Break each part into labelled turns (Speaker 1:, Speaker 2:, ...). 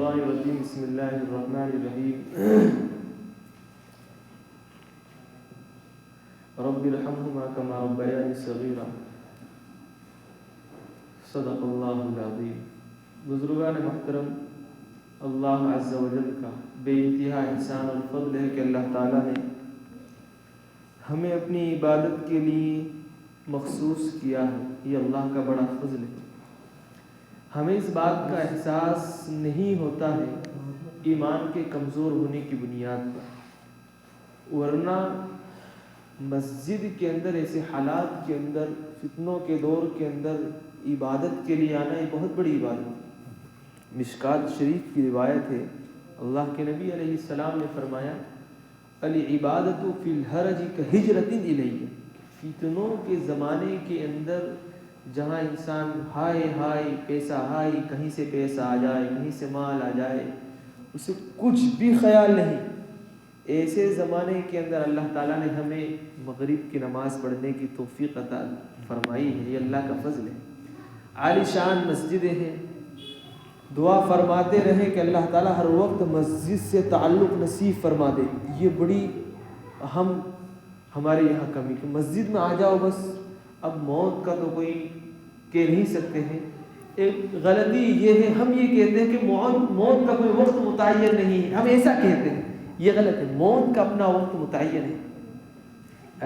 Speaker 1: الشيطان الرجيم بسم الله الرحمن الرحيم رب ارحمهما كما ربياني صغيرا صدق اللہ العظیم۔ بزرگان محترم، اللہ عز و جل کا بے انتہا احسان اور فضل ہے کہ اللہ تعالیٰ نے ہمیں اپنی عبادت کے لیے مخصوص کیا ہے۔ یہ اللہ کا بڑا فضل ہے۔ ہمیں اس بات کا احساس نہیں ہوتا ہے ایمان کے کمزور ہونے کی بنیاد پر، ورنہ مسجد کے اندر ایسے حالات کے اندر، فتنوں کے دور کے اندر عبادت کے لیے آنا یہ بہت بڑی عبادت ہے۔ مشکات شریف کی روایت ہے، اللہ کے نبی علیہ السلام نے فرمایا العبادت فی الحرج کہجرۃ الیہ، فتنوں کے زمانے کے اندر جہاں انسان ہائے پیسہ ہائے، کہیں سے پیسہ آ جائے، کہیں سے مال آ جائے، اسے کچھ بھی خیال نہیں، ایسے زمانے کے اندر اللہ تعالیٰ نے ہمیں مغرب کی نماز پڑھنے کی توفیق عطا فرمائی ہے۔ یہ اللہ کا فضل ہے۔ عالی شان مسجدیں ہیں، دعا فرماتے رہیں کہ اللہ تعالیٰ ہر وقت مسجد سے تعلق نصیب فرما دے۔ یہ بڑی اہم ہمارے یہاں کمی کہ مسجد میں آ جاؤ بس، اب موت کا تو کوئی کہہ نہیں سکتے ہیں۔ ایک غلطی یہ ہے، ہم یہ کہتے ہیں کہ موت کا کوئی وقت متعین نہیں ہے، ہم ایسا کہتے ہیں، یہ غلط ہے۔ موت کا اپنا وقت متعین ہے۔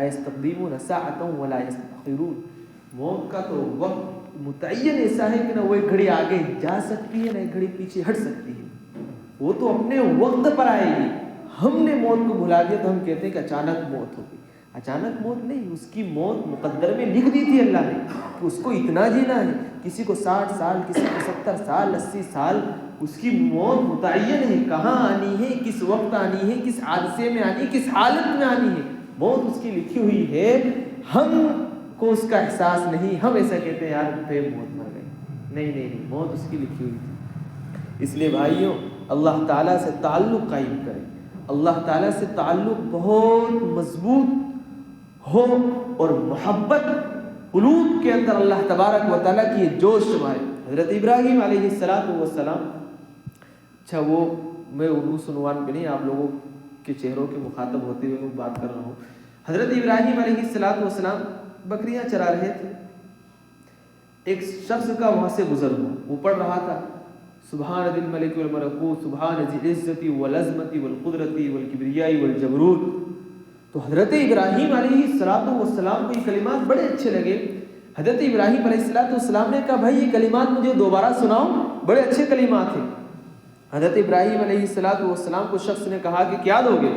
Speaker 1: ایستقدمون ساعۃ ولا یستأخرون، موت کا تو وقت متعین ایسا ہے کہ نہ وہ ایک گھڑی آگے جا سکتی ہے نہ ایک گھڑی پیچھے ہٹ سکتی ہے، وہ تو اپنے وقت پر آئے گی۔ ہم نے موت کو بھلا دیا تو ہم کہتے ہیں کہ اچانک موت ہوگی۔ اچانک موت نہیں، اس کی موت مقدر میں لکھ دی تھی اللہ نے کہ اس کو اتنا جینا ہے۔ کسی کو 60 سال، کسی کو 70 سال، 80 سال، اس کی موت متعین ہے، کہاں آنی ہے، کس وقت آنی ہے، کس حادثے میں آنی ہے، کس حالت میں آنی ہے، موت اس کی لکھی ہوئی ہے۔ ہم کو اس کا احساس نہیں، ہم ایسا کہتے ہیں یار پھر موت مر گئی۔ نہیں، موت اس کی لکھی ہوئی تھی۔ اس لیے بھائیوں، اللہ تعالیٰ سے تعلق قائم کریں، اللہ تعالیٰ سے تعلق بہت مضبوط ہو اور محبت قلوب کے اندر اللہ تبارک و تعالیٰ کی یہ جوش مائے۔ حضرت ابراہیم علیہ السلام، اچھا وہ میں اردو عنوان پہ نہیں، آپ لوگوں کے چہروں کے مخاطب ہوتے ہوئے میں بات کر رہا ہوں۔ حضرت ابراہیم علیہ السلام بکریاں چرا رہے تھے، ایک شخص کا وہاں سے گزر ہوا، وہ پڑھ رہا تھا سبحان ذی الملک والملکوت سبحان ذی العزت والعظمت والقدرت والکبریاء والجبروت۔ تو حضرت ابراہیم علیہ السلام کو یہ کلمات بڑے اچھے لگے۔ حضرت ابراہیم علیہ السلام نے کہا بھائی یہ کلمات مجھے دوبارہ سناؤ، بڑے اچھے کلمات ہیں۔ حضرت ابراہیم علیہ السلام کو شخص نے کہا کہ کیا دو گے؟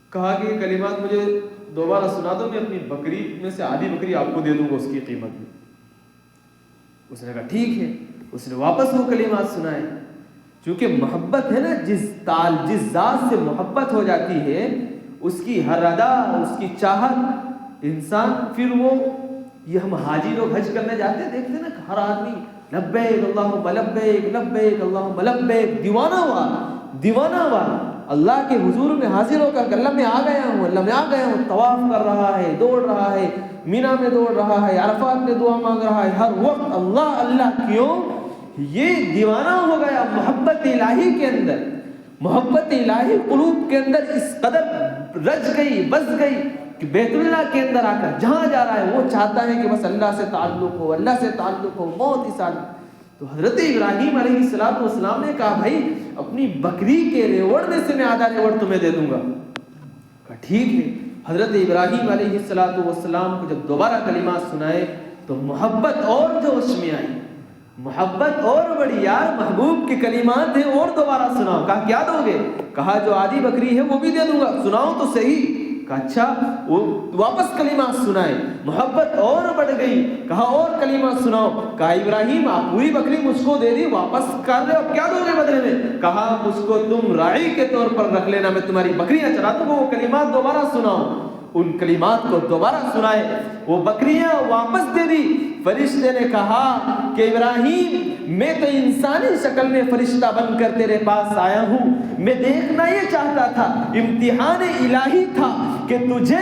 Speaker 1: کہا کہ یہ کلمات مجھے دوبارہ سنا دو، میں اپنی بکری میں سے آدھی بکری آپ کو دے دوں گا اس کی قیمت میں۔ اس نے کہا ٹھیک ہے۔ اس نے واپس وہ کلمات سنائے۔ چونکہ محبت ہے نا، جس ذات سے محبت ہو جاتی ہے، اس کی ہر ادا، اس کی چاہت، انسان پھر وہ، یہ ہم حاجی لوگ حج کرنے جاتے ہیں، دیکھتے ہیں نا کہ ہر آدمی لبیک اللہم لبیک لبیک اللہم لبیک، دیوانہ ہوا اللہ کے حضور میں حاضر ہو کر اللہ میں آ گیا ہوں، طواف کر رہا ہے، دوڑ رہا ہے، مینا میں دوڑ رہا ہے، عرفات میں دعا مانگ رہا ہے، ہر وقت اللہ اللہ۔ کیوں؟ یہ دیوانہ ہو گیا محبت الہی کے اندر۔ محبت الہی قلوب کے اندر اس قدر رچ گئی، بس گئی کہ بیت اللہ کے اندر آ کر جہاں جا رہا ہے وہ چاہتا ہے کہ بس اللہ سے تعلق ہو، اللہ سے تعلق ہو، موت اس آدمی۔ تو حضرت ابراہیم علیہ السلام نے کہا بھائی اپنی بکری کے ریوڑ میں سے میں آدھا ریوڑ تمہیں دے دوں گا۔ کہا ٹھیک ہے۔ حضرت ابراہیم علیہ السلام کو جب دوبارہ کلمات سنائے تو محبت اور جوش میں آئی، محبت اور بڑی، یار محبوب کے کلمات ہیں اور دوبارہ سناؤ۔ کہا کیا دو گے؟ کہا جو آدھی بکری ہے وہ بھی دے دوں گا، سناؤ تو صحیح۔ کہا اچھا۔ وہ واپس کلمات سنائے، محبت اور بڑھ گئی۔ کہا اور کلمات سناؤ۔ کہا ابراہیم آپ پوری بکری مجھ کو دے دی، واپس کر رہے ہو، کیا دو گے بدلے میں؟ کہا مجھ کو تم راعی کے طور پر رکھ لینا، میں تمہاری بکریاں چرا دوں گا۔ وہ کلمات دوبارہ سناؤ۔ ان کلمات کو دوبارہ سنائے، وہ بکریاں واپس دے دی۔ فرشتے نے کہا کہ ابراہیم میں تو انسانی شکل میں فرشتہ بن کر تیرے پاس آیا ہوں، میں دیکھنا یہ چاہتا تھا، امتحان الہی تھا کہ تجھے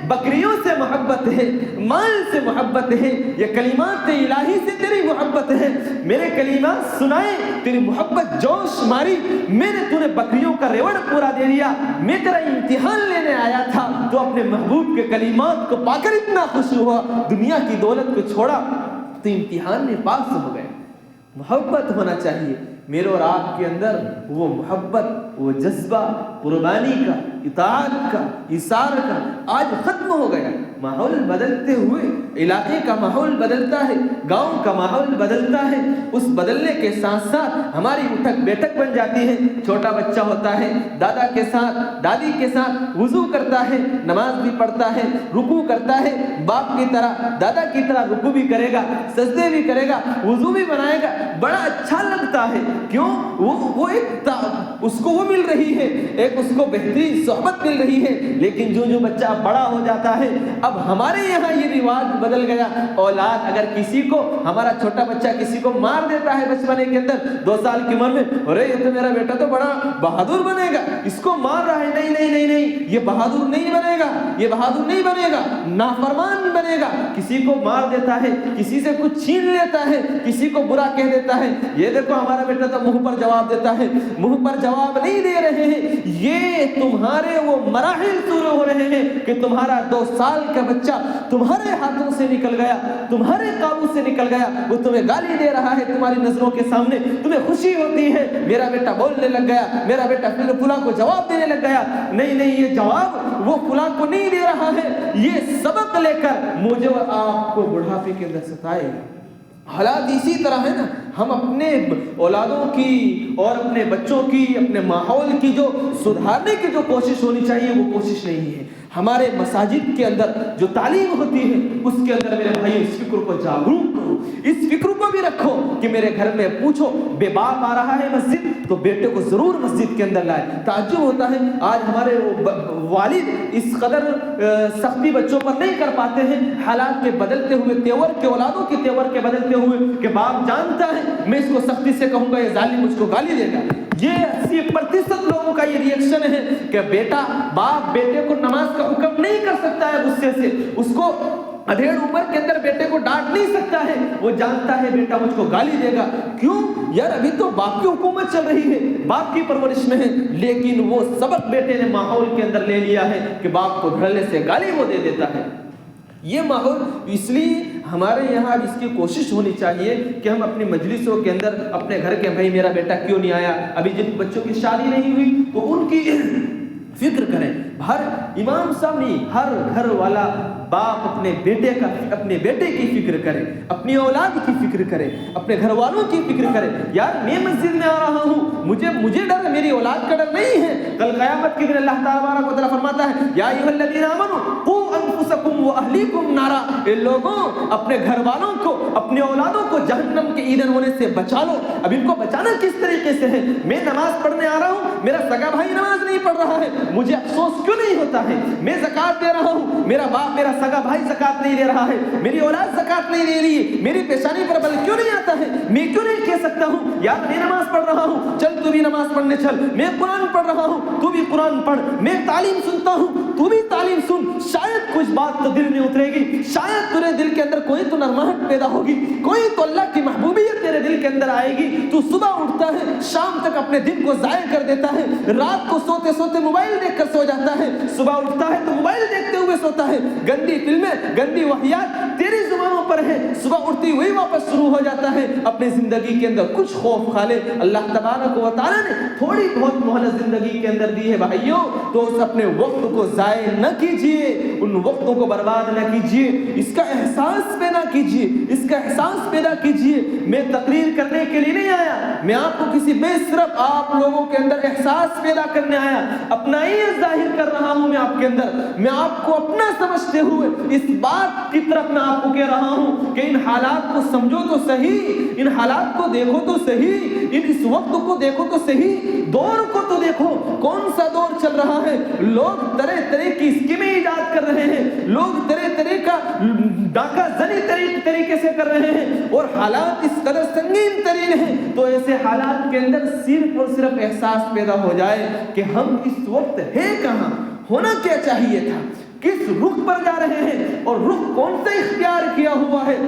Speaker 1: بکریوں سے محبت ہے، مال سے محبت ہے، یہ کلمات الہی سے تیری محبت ہے، میرے کلمات سنائے، تیری محبت جوش ماری، میں نے تُونے بکریوں کا ریوڑ پورا دے دیا، میں تیرا امتحان لینے آیا تھا، تو اپنے محبوب کے کلمات کو پا کر اتنا خوش ہوا، دنیا کی دولت کو چھوڑا تو امتحان میں پاس ہو گئے۔ محبت ہونا چاہیے میرے اور آپ کے اندر، وہ محبت، وہ جذبہ قربانی کا، اطاعت کا، ایثار کا آج ختم ہو گیا۔ ماحول بدلتے ہوئے علاقے کا ماحول بدلتا ہے، گاؤں کا ماحول بدلتا ہے، اس بدلنے کے ساتھ ساتھ ہماری اٹھک بیٹھک بن جاتی ہے۔ چھوٹا بچہ ہوتا ہے، دادا کے ساتھ دادی کے ساتھ وضو کرتا ہے، نماز بھی پڑھتا ہے، رکوع کرتا ہے، باپ کی طرح دادا کی طرح رکوع بھی کرے گا، سجدے بھی کرے گا، وضو بھی بنائے گا، بڑا اچھا لگتا ہے۔ کیوں؟ وہ ایک اس کو وہ مل رہی ہے، ایک اس کو بہترین صحبت مل رہی ہے۔ لیکن جو بچہ بڑا ہو جاتا ہے، اب ہمارے یہاں یہ رواج بدل گیا، اولاد اگر کسی کو، ہمارا چھوٹا بچہ کسی کو مار دیتا ہے بچپنے کے اندر 2 سال کی عمر میں، ارے یہ تو میرا بیٹا تو بڑا بہادر بنے گا، اس کو مار رہا ہے، نہیں نہیں نہیں نہیں، یہ بہادر نہیں بنے گا، یہ بہادر نہیں بنے گا، نافرمان بنے گا۔ کسی کو مار دیتا ہے، کسی سے کچھ چھین لیتا ہے، کسی کو برا کہہ دیتا ہے، یہ دیکھو ہمارا بیٹا تو منہ پر جواب دیتا ہے، منہ پر جواب نہیں دے رہے ہیں۔ یہ تمہارے وہ مراحل شروع ہو رہے ہیں کہ تمہارا 2 سال کا بچہ تمہارے ہاتھوں سے نکل گیا، تمہارے قابو سے نکل گیا، وہ تمہیں گالی دے رہا ہے تمہاری نظروں کے سامنے، تمہیں خوشی ہوتی ہے میرا بیٹا بولنے لگ گیا، میرا بیٹا فلاں کو جواب دینے لگ گیا۔ نہیں نہیں، یہ جواب وہ فلاں کو نہیں دے رہا ہے، یہ سبق لے کر مجھے اور آپ کو بڑھاپے کے اندر ستائے گا۔ حالات اسی طرح ہے نا، ہم اپنے اولادوں کی اور اپنے بچوں کی، اپنے ماحول کی جو سدھارنے کی جو کوشش ہونی چاہیے وہ کوشش نہیں ہے۔ ہمارے مساجد کے اندر جو تعلیم ہوتی ہے اس کے اندر میرے بھائی اس فکر کو جاگروک کرو، اس فکر کو بھی رکھو کہ میرے گھر میں پوچھو بے باپ آ رہا ہے مسجد تو بیٹے کو ضرور مسجد کے اندر لائے۔ تعجب ہوتا ہے آج ہمارے والد اس قدر سختی بچوں پر نہیں کر پاتے ہیں، حالات کے بدلتے ہوئے، تیور کے اولادوں کے تیور کے بدلتے ہوئے، کہ باپ جانتا ہے میں اس کو سختی سے کہوں گا یہ ظالم مجھ کو گالی دے گا۔ یہ 80% لوگوں کا یہ ریئیکشن ہے کہ باپ بیٹے کو نماز کا حکم نہیں کر سکتا ہے غصے سے، اس کو ادھیڑ عمر کے اندر بیٹے کو ڈانٹ نہیں سکتا ہے، وہ جانتا ہے بیٹا مجھ کو گالی دے گا۔ کیوں؟ یار ابھی تو باپ کی حکومت چل رہی ہے، باپ کی پرورش میں ہے، لیکن وہ سبق بیٹے نے ماحول کے اندر لے لیا ہے کہ باپ کو دھڑلے سے گالی وہ دے دیتا ہے۔ یہ ماحول اس لیے ہمارے یہاں اس کی کوشش ہونی چاہیے کہ ہم اپنی مجلسوں کے اندر اپنے گھر کے بھائی میرا بیٹا کیوں نہیں آیا، ابھی جن بچوں کی شادی نہیں ہوئی تو ان کی فکر کریں۔ ہر امام صاحب نہیں، ہر گھر والا باپ اپنے بیٹے کی فکر کرے، اپنی اولاد کی فکر کرے، اپنے گھر والوں کی فکر کرے۔ یار میں مسجد میں آ رہا ہوں، مجھے ڈر، میری اولاد کا ڈر نہیں ہے۔ کل قیامت کے دن اللہ تبارک و تعالیٰ فرماتا ہے یا ایھا الذین آمنوا قوا انفسکم واہلیکم نارا، اے لوگوں اپنے گھر والوں کو، اپنے اولادوں کو جہنم کے ایندھن ہونے سے بچا لو۔ اب ان کو بچانا کس طریقے سے ہے؟ میں نماز پڑھنے آ رہا ہوں، میرا سگا بھائی نماز نہیں پڑھ رہا ہے، مجھے افسوس کیوں نہیں ہوتا ہے؟ میں زکات دے رہا ہوں، میرا باپ میرا سگا بھائی زکات نہیں دے رہا ہے، میری اولاد زکات نہیں دے رہی ہے، میری پیشانی پر بل کیوں نہیں آتا ہے؟ میں کیوں نہیں کہہ سکتا ہوں یار میں نماز پڑھ رہا ہوں، چل تو بھی نماز پڑھنے چل، میں قرآن پڑھ رہا ہوں تو بھی قرآن پڑھ، میں تعلیم سنتا ہوں تو بھی تعلیم سن، شاید کچھ بات تو دل میں اترے گی، شاید تیرے دل کے اندر کوئی تو نرماہٹ پیدا ہوگی، کوئی تو اللہ کی محبوبیت تیرے دل کے اندر آئے گی۔ تو صبح اٹھتا ہے، شام تک اپنے دن کو ضائع کر دیتا ہے، رات کو سوتے سوتے موبائل دیکھ کر سو جاتا ہے، صبح اٹھتا ہے تو موبائل دیکھتے ہوئے سوتا ہے، گندی فلمیں، گندی وحیات تیری زبانوں پر ہے، صبح اٹھتی ہوئی واپس شروع ہو جاتا ہے۔ اپنی زندگی کے اندر کچھ خوف کھالے، اللہ تبارک و تعالیٰ نے تھوڑی بہت مہلت زندگی کے اندر دی ہے بھائیوں، تو اس اپنے وقت کو ضائع نہ کیجیے، ان وقتوں کو برباد نہ کیجیے، اس کا احساس پیدا کیجیے، اس کا احساس پیدا کیجیے۔ میں تقریر کرنے کے لیے نہیں آیا، میں آپ کو میں صرف آپ لوگوں کے اندر احساس پیدا کرنے آیا، اپنا ہی ظاہر کر رہا ہوں میں آپ کے اندر، میں آپ کو اپنا سمجھتے ہوئے اس بات کی طرف میں آپ کو کہہ رہا ہوں کہ ان حالات کو سمجھو تو صحیح، ان حالات کو دیکھو تو صحیح، اس وقت کو دیکھو تو صحیح، دور کو تو دیکھو کون سا دور چل رہا ہے۔ لوگ طرح طرح کی اسکیمیں ایجاد کر رہے ہیں، لوگ طرح طرح کا ڈاکہ زنی طریقے سے کر رہے ہیں، اور حالات اس قدر سنگین ترین ہیں، تو ایسے حالات کے اندر صرف اور صرف احساس پیدا ہو جائے کہ ہم اس وقت ہے کہاں، ہونا کیا چاہیے تھا؟ کس رخ پر جا رہے ہیں اور رخ کون سا اختیار کیا ہوا ہے؟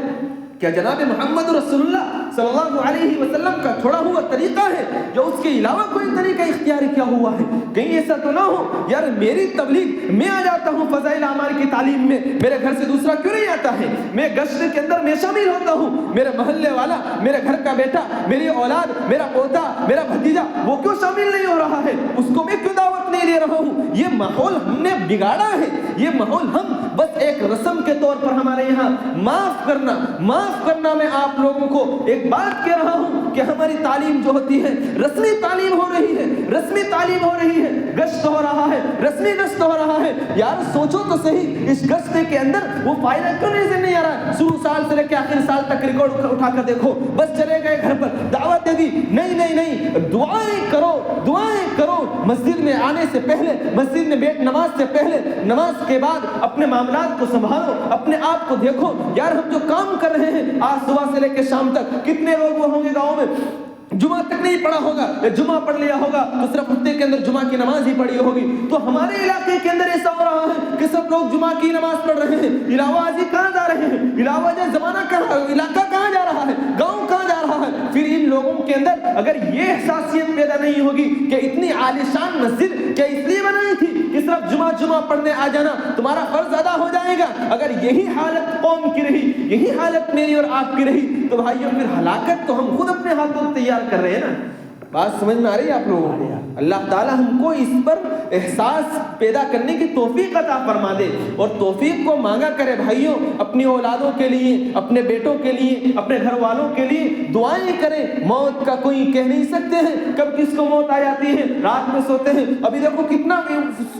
Speaker 1: کیا جناب محمد رسول اللہ صلی اللہ علیہ وسلم کا چھوڑا ہوا طریقہ ہے یا اس کے علاوہ کوئی طریقہ اختیار کیا ہوا ہے؟ کہیں ایسا تو نہ ہو یار میری تبلیغ میں آ جاتا ہوں فضائل اعمال کی تعلیم میں، میرے گھر سے دوسرا کیوں نہیں آتا ہے؟ میں گشت کے اندر میں شامل ہوتا ہوں، میرے محلے والا، میرے گھر کا بیٹا، میری اولاد، میرا پوتا، میرا بھتیجا وہ کیوں شامل نہیں ہو رہا ہے؟ اس کو میں کیوں دعوت نہیں دے رہا ہوں؟ یہ ماحول ہم نے بگاڑا ہے، یہ ماحول ہم بس ایک رسم کے طور پر ہمارے یہاں معاف کرنا میں آپ لوگوں کو ایک بات کہہ رہا ہوں کہ ہماری تعلیم جو ہوتی ہے رسمی تعلیم ہو رہی ہے، گشت ہو رہا ہے، رسمی گشت ہو رہا ہے۔ یار سوچو تو صحیح، اس گشت کے اندر وہ فائدہ کیوں نظر نہیں آ رہا ہے؟ شروع سال سے لے کے آخر سال تک ریکارڈ اٹھا کر دیکھو، بس چلے گئے گھر پر دعوت دے دی، نہیں، دعائیں کرو مسجد میں آنے سے پہلے، مسجد میں بیٹھ نماز سے پہلے، نماز کے بعد اپنے معاملات کو سنبھالو، اپنے آپ کو دیکھو۔ یار ہم جو کام کر رہے ہیں آج صبح سے لے کے شام تک، کتنے لوگ وہ ہوں گے گاؤں میں جمعہ تک نہیں پڑھا ہوگا، یا جمعہ پڑھ لیا ہوگا تو صرف ہفتے کے اندر جمعہ کی نماز ہی پڑھی ہوگی۔ تو ہمارے علاقے کے اندر ایسا ہو رہا ہے کہ سب لوگ جمعہ کی نماز پڑھ رہے ہیں، علاوہ ازی کہاں جا رہے ہیں؟ علاوہ ازی زمانہ کہاں، علاقہ کہاں جا رہا ہے؟ گاؤں کہاں جا رہا ہے؟ پھر ان لوگوں کے اندر اگر یہ احساسیت پیدا نہیں ہوگی کہ اتنی عالیشان مسجد کیا اس لیے بنائی تھی کہ صرف جمعہ پڑھنے آ جانا تمہارا فرض ادا ہو جائے گا، اگر یہی حالت قوم کی رہی، یہی حالت میری اور آپ کی رہی تو بھائیوں پھر ہلاکت تو ہم خود اپنے ہاتھوں تیار کر رہے ہیں نا۔ بات سمجھ میں آ رہی ہے آپ لوگوں کو؟ اللہ تعالیٰ ہم کو اس پر احساس پیدا کرنے کی توفیق عطا فرما دے، اور توفیق کو مانگا کرے بھائیوں، اپنی اولادوں کے لیے، اپنے بیٹوں کے لیے، اپنے گھر والوں کے لیے دعائیں کریں۔ موت کا کوئی کہہ نہیں سکتے ہیں کب کس کو موت آ جاتی ہے، رات میں سوتے ہیں، ابھی دیکھو کتنا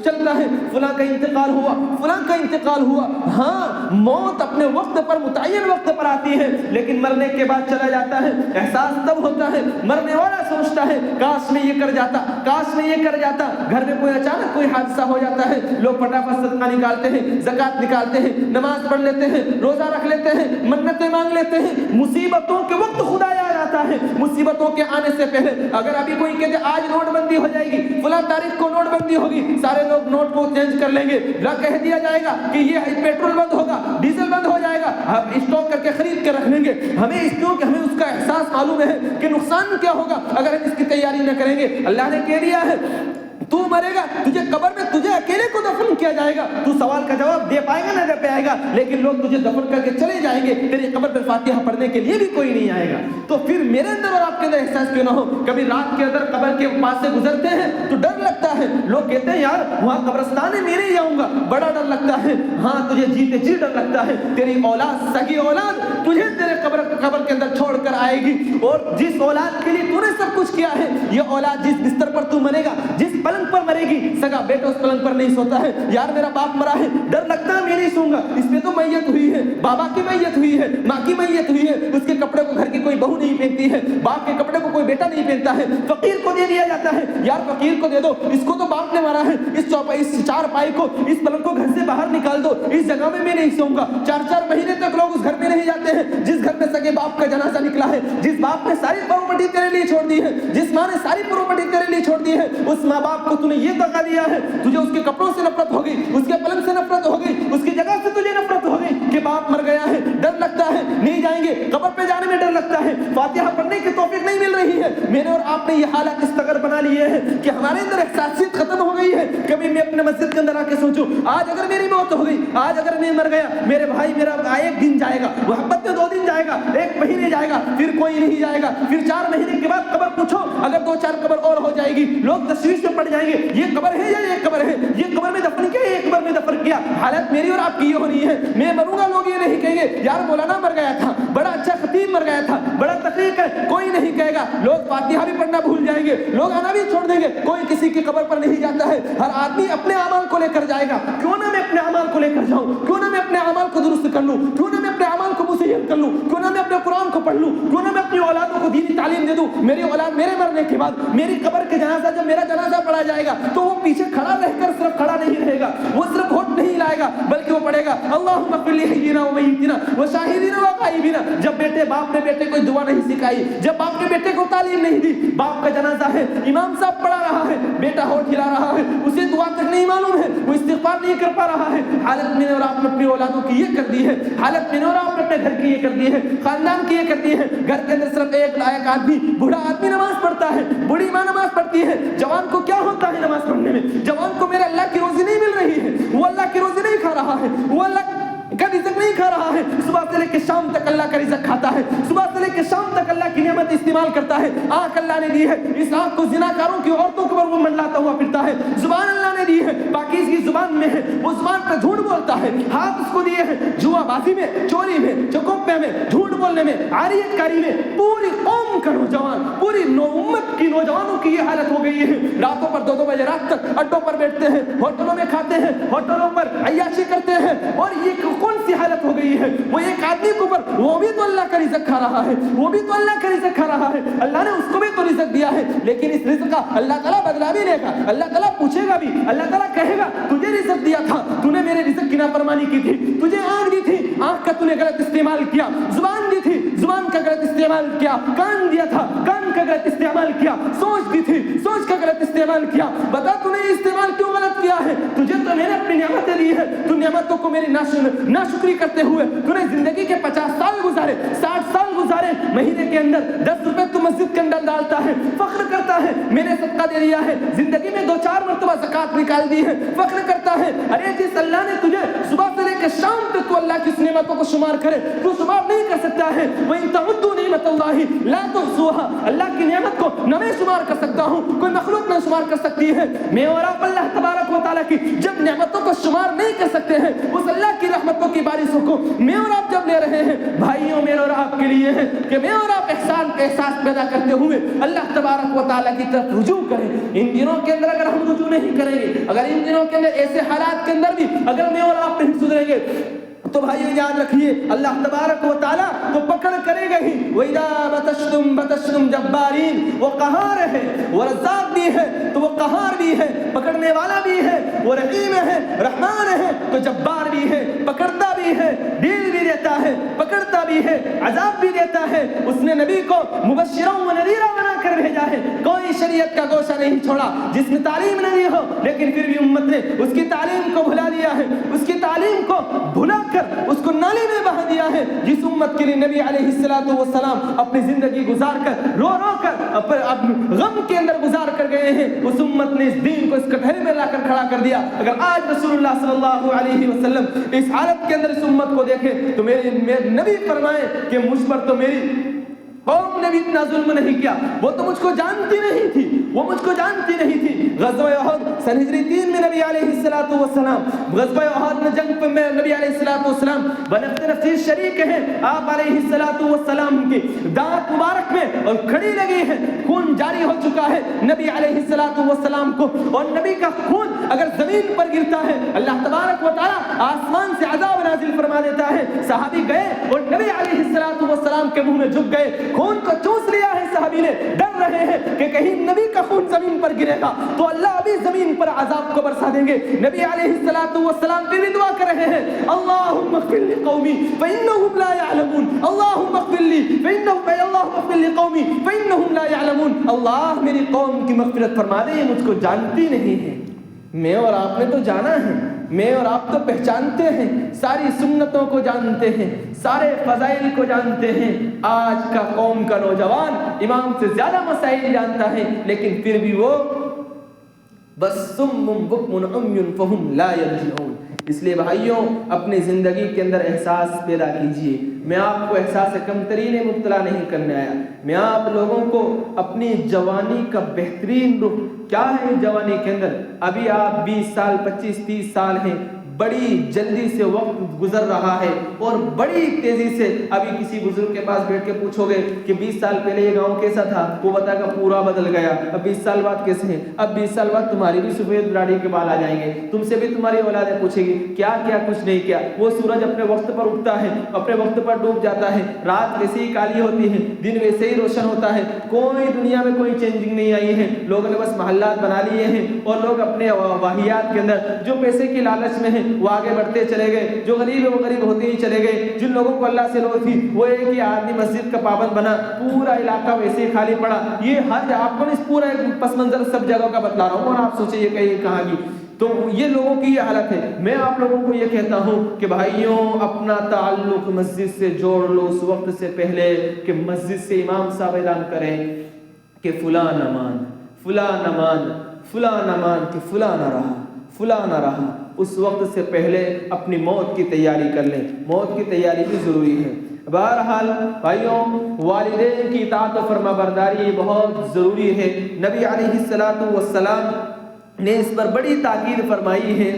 Speaker 1: چلتا ہے، فلاں کا انتقال ہوا، فلاں کا انتقال ہوا۔ ہاں موت اپنے وقت پر، متعین وقت پر آتی ہے، لیکن مرنے کے بعد چلا جاتا ہے۔ احساس تب ہوتا ہے، مرنے والا سوچتا ہے کاش میں یہ کر جاتا، کاش میں یہ کر جاتا۔ گھر میں کوئی اچانک کوئی حادثہ ہو جاتا ہے، لوگ فٹافٹ صدقہ نکالتے ہیں، زکات نکالتے ہیں، نماز پڑھ لیتے ہیں، روزہ رکھ لیتے ہیں، منتیں مانگ لیتے ہیں۔ مصیبتوں کے وقت خدا آ جاتا ہے، مصیبتوں کے آنے سے پہلے۔ اگر ابھی کوئی کہتے آج نوٹ بندی ہو جائے گی، فلاں تاریخ کو نوٹ بندی ہوگی، سارے لوگ نوٹ کو چینج کر لیں گے، کہہ دیا جائے گا کہ یہ پیٹرول بند ہوگا، ڈیزل بند ہو جائے گا، ہم اسٹاک کر کے خرید کے رکھ لیں گے۔ ہمیں اس کیوں کہ ہمیں اس کا احساس معلوم ہے کہ نقصان کیا ہوگا اگر ہم اس کی تیاری نہ کریں گے۔ اللہ نے کہہ دیا ہے تو مرے گا، تجھے قبر میں تجھے اکیلے کو دفن کیا جائے گا، تو سوال کا جواب دے پائے گا نہ دے پائے گا، لیکن لوگ تجھے دفن کر کے چلے جائیں گے، تیری قبر پر فاتحہ پڑھنے کے لیے بھی کوئی نہیں آئے گا۔ تو پھر میرے اندر اور آپ کے اندر احساس کیوں نہ ہو؟ کبھی رات کے اندر قبر کے پاس سے گزرتے ہیں تو ڈر لگتا ہے، لوگ کہتے ہیں یار وہاں قبرستان ہے میرے ہی آؤں گا، بڑا ڈر لگتا ہے۔ ہاں تجھے جیتے جی ڈر لگتا ہے، تیری اولاد، سگی اولاد تجھے تیرے قبر کے اندر چھوڑ کر آئے گی، اور جس اولاد کے لیے تو نے سب کچھ کیا ہے، یہ اولاد جس بستر پر تو مرے گا، جس پلنگ پر مرے گی، سگا بیٹا اس پلنگ پر نہیں سوتا ہے۔ یار میرا باپ مرا ہے، ڈر لگتا ہے میں نہیں سوں گا، اس میں تو میت ہوئی ہے، بابا کی میت ہوئی ہے، ماں کی میت ہوئی ہے، اس کے کپڑے کو گھر کی کوئی بہو نہیں پہنتی ہے، باپ کے کپڑے کو کوئی بیٹا نہیں پہنتا ہے، فقیر کو دے دیا جاتا ہے۔ یار فقیر کو دے دو، اس کو تو باپ نے مارا ہے، اس چار پائی کو، اس پلنگ کو گھر سے باہر نکال دو، اس جگہ میں نہیں سوں گا۔ 4 مہینے تک لوگ اس گھر میں نہیں جاتے ہیں جس گھر میں سگے باپ کا جنازہ نکلا ہے، جس باپ نے ساری پراپرٹی تیرے لیے چھوڑ دی ہے، جس ماں نے ساری پراپرٹی تیرے لیے چھوڑ دی ہے، اس ماں باپ کو تو نے یہ دغا دیا ہے، تجھے اس کے کپڑوں سے نفرت ہو گئی، اس کے پلنگ سے نفرت ہو گئی، اس کی جگہ سے تجھے نفرت ہو گئی کہ باپ مر گیا ہے، ڈر لگتا ہے، نہیں جائیں گے، قبر پہ جانے میں ڈر لگتا ہے، فاتحہ پڑھنے کی توفیق نہیں مل رہی ہے۔ میرے اور آپ نے یہ حالت اس قدر بنا لیے ہیں کہ ہمارے اندر احساسیت ختم ہو گئی ہے۔ کبھی میں اپنے مسجد کے اندر آ کے سوچوں آج اگر میری موت ہو گئی، آج اگر میں مر گیا، میرے بھائی میرا 1 دن جائے گا، محبت میں 2 دن جائے گا، 1 مہینے جائے گا، پھر کوئی نہیں جائے گا، پھر 4 مہینے کے بعد قبر پوچھو، اگر 2-4 قبر اور ہو جائے گی، لوگ تشویش میں پڑ جائیں گے، یہ قبر ہے یا یہ قبر ہے، یہ قبر میں دفن کیا، یہ قبر میں دفن کیا۔ حالت میری اور آپ کی یہ ہو رہی ہے، میں مروں گا، لوگ یہ نہیں کہیں گے یار مولانا مر گیا تھا، بڑا اچھا خطیب مر گیا تھا، بڑا تقریق ہے، کوئی نہیں کہے گا، لوگ فاتحہ بھی پڑھنا بھول جائیں گے، لوگ آنا بھی چھوڑ دیں گے، کوئی کسی کی قبر پر نہیں جاتا ہے، ہر آدمی اپنے اعمال کو لے کر جائے گا۔ کیوں نہ میں اپنے اعمال کو لے کر جاؤں، کیوں نہ میں اپنے اعمال کو درست کر لوں، کیوں نہ میں اپنے اعمال کو مصحح کر لوں، کیوں نہ میں اپنے قرآن کو پڑھ لوں، کیوں نہ میں اپنی اولادوں کو دینی تعلیم دے دوں۔ میری اولاد میرے مرنے کے بعد میری قبر کے جنازہ جب میرا جنازہ پڑھا جائے گا تو وہ پیچھے کھڑا رہ کر صرف کھڑا نہیں رہے گا، وہ صرف ووٹ نہیں لائے
Speaker 2: پڑھے گا بلکہ وہ پڑھے گا اللہم اغفر لحینا و میتنا و شاہدینا و غائبینا. جب باپ نے بیٹے کو دعا نہیں سکھائی, جب باپ نے بیٹے کو تعلیم نہیں دی, باپ کا جنازہ ہے, امام صاحب پڑھا رہا ہے, بیٹا ہونٹ ہلا رہا ہے, اسے دعا تک نہیں معلوم ہے, وہ استغفار نہیں کر پا رہا ہے. حالت میں نے اور آپ نے اپنی اولادوں کی یہ کر دی ہے, حالت میں نے اور آپ نے اپنے گھر کی یہ کر دی ہے, خاندان کی یہ کر دی ہے. گھر کے اندر صرف ایک لائق آدمی, بوڑھا آدمی نماز پڑھتا ہے, بوڑھی ماں نماز پڑھتی ہے. جوان کو کیا ہوتا ہے نماز پڑھنے میں؟ جوان کو میرے اللہ کی روزی نہیں مل رہی ہے, وہ اللہ کی روزی نہیں کھا رہا ہے, وہ اللہ کا رزق نہیں کھا رہا ہے. صبح سے لے کے شام تک اللہ کا رزق کھاتا ہے, صبح سے لے کے شام تک اللہ کی نعمت استعمال کرتا ہے. آنکھ اللہ نے دی ہے, اس آنکھ کو زناکاروں کی عورتوں کے اوپر وہ منڈلاتا ہوا پھرتا ہے. زبان اللہ نے دی ہے, پاکیزگی زبان میں ہے, وہ زبان پہ جھوٹ بولتا ہے. ہاتھ اس کو دیے ہیں, جوا بازی میں, چوری میں, چکوپے میں, جھوٹ بولنے میں, عاریت کاری میں. پوری قوم کا نوجوان, پوری امت کی نوجوانوں کی یہ حالت ہو گئی ہے. راتوں پر 2 بجے رات تک اڈوں پر بیٹھتے ہیں, ہوٹلوں میں کھاتے ہیں, ہوٹلوں پر عیاشی کرتے ہیں. اور یہ کون سی حالت ہو گئی ہے؟ وہ ایک آدمی کے اوپر, وہ بھی تو اللہ کا رزق کھا رہا ہے, وہ بھی تو اللہ کا رزق کھا رہا ہے, اللہ نے اس کو بھی تو رزق دیا ہے, لیکن اس رزق کا اللہ تعالیٰ بدلا بھی لے گا, اللہ تعالیٰ پوچھے گا بھی. اللہ تعالیٰ کہے گا تجھے رزق دیا تھا, تو نے میرے رزق کی نافرمانی کی تھی, تجھے آنکھ دی تھی, آنکھ کا تو نے غلط استعمال کیا, زبان دی تھی, زبان کا غلط استعمال کیا, کان دیا تھا, کان کا غلط استعمال کیا, سوچ دی تھی, سوچ کا غلط استعمال کیا. بتا تو نے استعمال کیوں غلط کیا ہے؟ تجھے تو میں نے اپنی نعمتیں دی ہے, تو نعمتوں کو میری ناشکری کرتے ہوئے تو نے زندگی کے 50 سال گزارے, 60 سال گزارے, مہینے کے اندر 10 روپے تو مسجد کے اندر ڈالتا ہے, فخر کرتا ہے میں نے صدقہ دے دیا ہے, زندگی میں 2-4 مرتبہ زکات نکال دی ہے, فخر کرتا ہے. ارے جس اللہ نے تجھے صبح سے لے کے شام تک تو اللہ کی اس نعمتوں کو شمار کرے, تو شمار نہیں کر سکتا ہے. وَإِن تَعُدُّوا نِعْمَتَ اللَّهِ لَا تُحْصُوهَا, اللہ کی نعمت کو نہ میں شمار کر سکتا ہوں, کوئی مخلوق نہ شمار کر سکتی ہے. میں اور آپ اللہ تبارک و تعالیٰ کی جب نعمتوں کو شمار نہیں کر سکتے ہیں, اس اللہ کی رحمتوں کی بارشوں کو میں اور آپ جب لے رہے ہیں, بھائیوں میرے اور آپ کے لیے ہے کہ میں اور آپ احسان کا احساس پیدا کرتے ہوئے اللہ تبارک و تعالیٰ کی طرف رجوع کریں. ان دنوں کے اندر اگر ہم رجوع نہیں کریں گے, اگر ان دنوں کے اندر ایسے حالات کے اندر بھی اگر میں اور آپ نہیں سدھریں گے, تو بھائیو یاد رکھیے اللہ تبارک و تعالیٰ تو پکڑ کرے گا ہی. وَإِذَا بَطَشْتُمْ بَطَشْتُمْ جَبَّارِينَ, وہ قہار ہے, وہ رزاق بھی ہے تو وہ قہار بھی ہے, پکڑنے والا بھی ہے, وہ رحیم ہے, رحمان ہے تو جبار بھی ہے, پکڑتا بھی ہے, ڈیل بھی دیتا ہے, پکڑتا بھی ہے, عذاب بھی دیتا ہے. اس نے نبی کو مبشرا و نذیرا بنا کر بھیجا ہے, کوئی شریعت کا گوشہ نہیں چھوڑا جس میں تعلیم نہیں ہو, لیکن پھر بھی امت نے اس کی تعلیم کو بھلا دیا ہے, اس کی تعلیم کو بھلا کر اس کو نالی میں بہا دیا ہے. جس امت کے لیے نبی علیہ الصلوۃ والسلام اپنی زندگی گزار کر رو رو کر غم کے اندر گزار کر گئے ہیں, اس امت نے اس دین کو اس کٹہرے میں لا کر کھڑا کر دیا. اگر آج رسول اللہ صلی اللہ علیہ وسلم اس حالت کے اندر اس امت کو دیکھے تو میرے نبی فرمائے کہ مجھ پر تو میری قوم نے بھی اتنا ظلم نہیں کیا, وہ تو مجھ کو جانتی نہیں تھی, وہ مجھ کو جانتی نہیں تھی. غزوہ احد سن ہجری 3 میں نبی علیہ الصلوۃ والسلام غزوہ احد میں جنگ میں نبی علیہ الصلوۃ والسلام بنفس نفس شریک ہیں. آپ علیہ الصلوۃ والسلام کی دانت مبارک میں اور کھڑی لگی ہے, خون جاری ہو چکا ہے نبی علیہ الصلوۃ والسلام کو, اور نبی کا خون اگر زمین پر گرتا ہے اللہ تبارک و تعالی آسمان سے عذاب نازل فرما دیتا ہے. صحابی گئے اور نبی علیہ الصلوۃ والسلام کے منہ میں جھک گئے, خون کو چوس لیا ہے. صحابی نے ڈر رہے ہیں کہ کہیں نبی کا خون زمین پر گرے گا تو اللہ ابھی زمین پر عذاب کو برسا دیں گے. نبی علیہ الصلوۃ والسلام پھر دعا کر رہے ہیں, اللهم اغفر لقومي فانهم لا يعلمون, اللهم اغفر لي اللهم اغفر لقومي فانهم لا يعلمون. اللہ میری قوم کی مغفرت فرما دے, مجھ کو جانتی نہیں ہے. میں اور آپ نے تو جانا ہے, میں اور آپ تو پہچانتے ہیں, ساری سنتوں کو جانتے ہیں, سارے فضائل کو جانتے ہیں. آج کا قوم کا نوجوان امام سے زیادہ مسائل جانتا ہے, لیکن پھر بھی وہ بس صم بکم عمی فہم لا یرجعون. اس لیے بھائیوں اپنی زندگی کے اندر احساس پیدا کیجئے. میں آپ کو احساس کمتری میں مبتلا نہیں کرنے آیا, میں آپ لوگوں کو اپنی جوانی کا بہترین رخ کیا ہے جوانی کے اندر. ابھی آپ 20 سال 25 30 سال ہیں, بڑی جلدی سے وقت گزر رہا ہے اور بڑی تیزی سے. ابھی کسی بزرگ کے پاس بیٹھ کے پوچھو گے کہ 20 سال پہلے یہ گاؤں کیسا تھا, وہ بتا گا پورا بدل گیا. اب 20 سال بعد کیسے ہیں, اب 20 سال بعد تمہاری بھی سفید داڑھی کے بال آ جائیں گے, تم سے بھی تمہاری اولادیں پوچھے گی کیا کیا کچھ نہیں کیا. وہ سورج اپنے وقت پر اٹھتا ہے, اپنے وقت پر ڈوب جاتا ہے, رات ویسے ہی کالی ہوتی ہے, دن ویسے ہی روشن ہوتا ہے. کوئی دنیا میں کوئی چینجنگ نہیں آئی ہے. لوگوں نے بس محلات بنا لیے ہیں اور لوگ اپنے واہیات کے اندر جو پیسے کی لالچ میں ہیں وہ آگے بڑھتے چلے گئے، جو غریب ہے وہ غریب ہوتے ہی چلے گئے، جن لوگوں کو اللہ سے لو تھی وہ ایک ہی آدمی مسجد کا پابند بنا، پورا علاقہ ویسے ہی خالی پڑا۔ یہ ہر آپ کو اس پورا پس منظر سب جگہوں کا بتلا رہا ہوں، اور آپ سوچیں یہ کہاں کی، تو یہ لوگوں کی یہ حالت ہے۔ میں آپ لوگوں کو یہ کہتا ہوں کہ بھائیوں اپنا تعلق مسجد سے جوڑ لو اس وقت سے پہلے کہ مسجد سے امام صاحب اعلان کریں کہ فلاں نمان فلاں نمان فلاں نمان کہ فلاں نہ رہا فلاں نہ رہا، اس وقت سے پہلے اپنی موت کی تیاری کر لیں، موت کی تیاری بھی ضروری ہے۔ بہرحال بھائیوں والدین کی اطاعت و فرما برداری بہت ضروری ہے۔ نبی علیہ السلام نے اس پر بڑی تاکید فرمائی ہے۔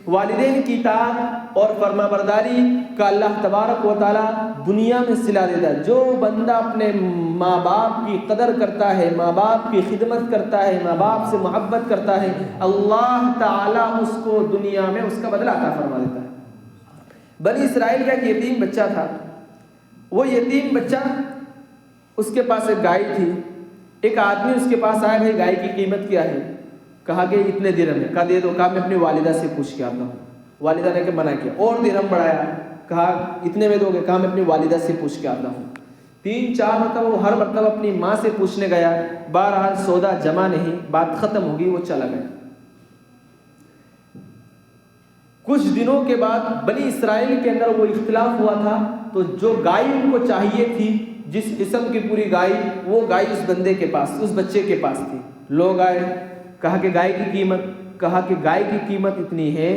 Speaker 2: والدین کی اطاعت اور فرما برداری کا اللہ تبارک و تعالیٰ دنیا میں صلہ دیتا ہے۔ جو بندہ اپنے ماں باپ کی قدر کرتا ہے، ماں باپ کی خدمت کرتا ہے، ماں باپ سے محبت کرتا ہے، اللہ تعالیٰ اس کو دنیا میں اس کا بدلہ عطا فرما دیتا ہے۔ بنی اسرائیل کا ایک یتیم بچہ تھا، وہ یتیم بچہ اس کے پاس ایک گائے تھی، ایک آدمی اس کے پاس آیا، بھائی گائے کی قیمت کیا ہے؟ کہا کہ اتنے درہم ہے، کہا دے دو، کہا میں اپنی والدہ سے پوچھ کے آتا ہوں۔ والدہ نے کہ منع کیا، اور درہم بڑھایا، کہا اتنے میں دو گے؟ کہا میں اپنی والدہ سے پوچھ کے آتا ہوں۔ 3-4 مرتبہ وہ ہر مرتبہ اپنی ماں سے پوچھنے گیا، بہرحال سودا جمع نہیں، بات ختم ہوگی، وہ چلا گیا۔ کچھ دنوں کے بعد بنی اسرائیل کے اندر وہ اختلاف ہوا تھا، تو جو گائے ان کو چاہیے تھی، جس قسم کی پوری گائے، وہ گائے اس بندے کے پاس، اس بچے کے پاس تھی۔ لوگ آئے، کہا کہ گائے کی قیمت، کہا کہ گائے کی قیمت اتنی ہے،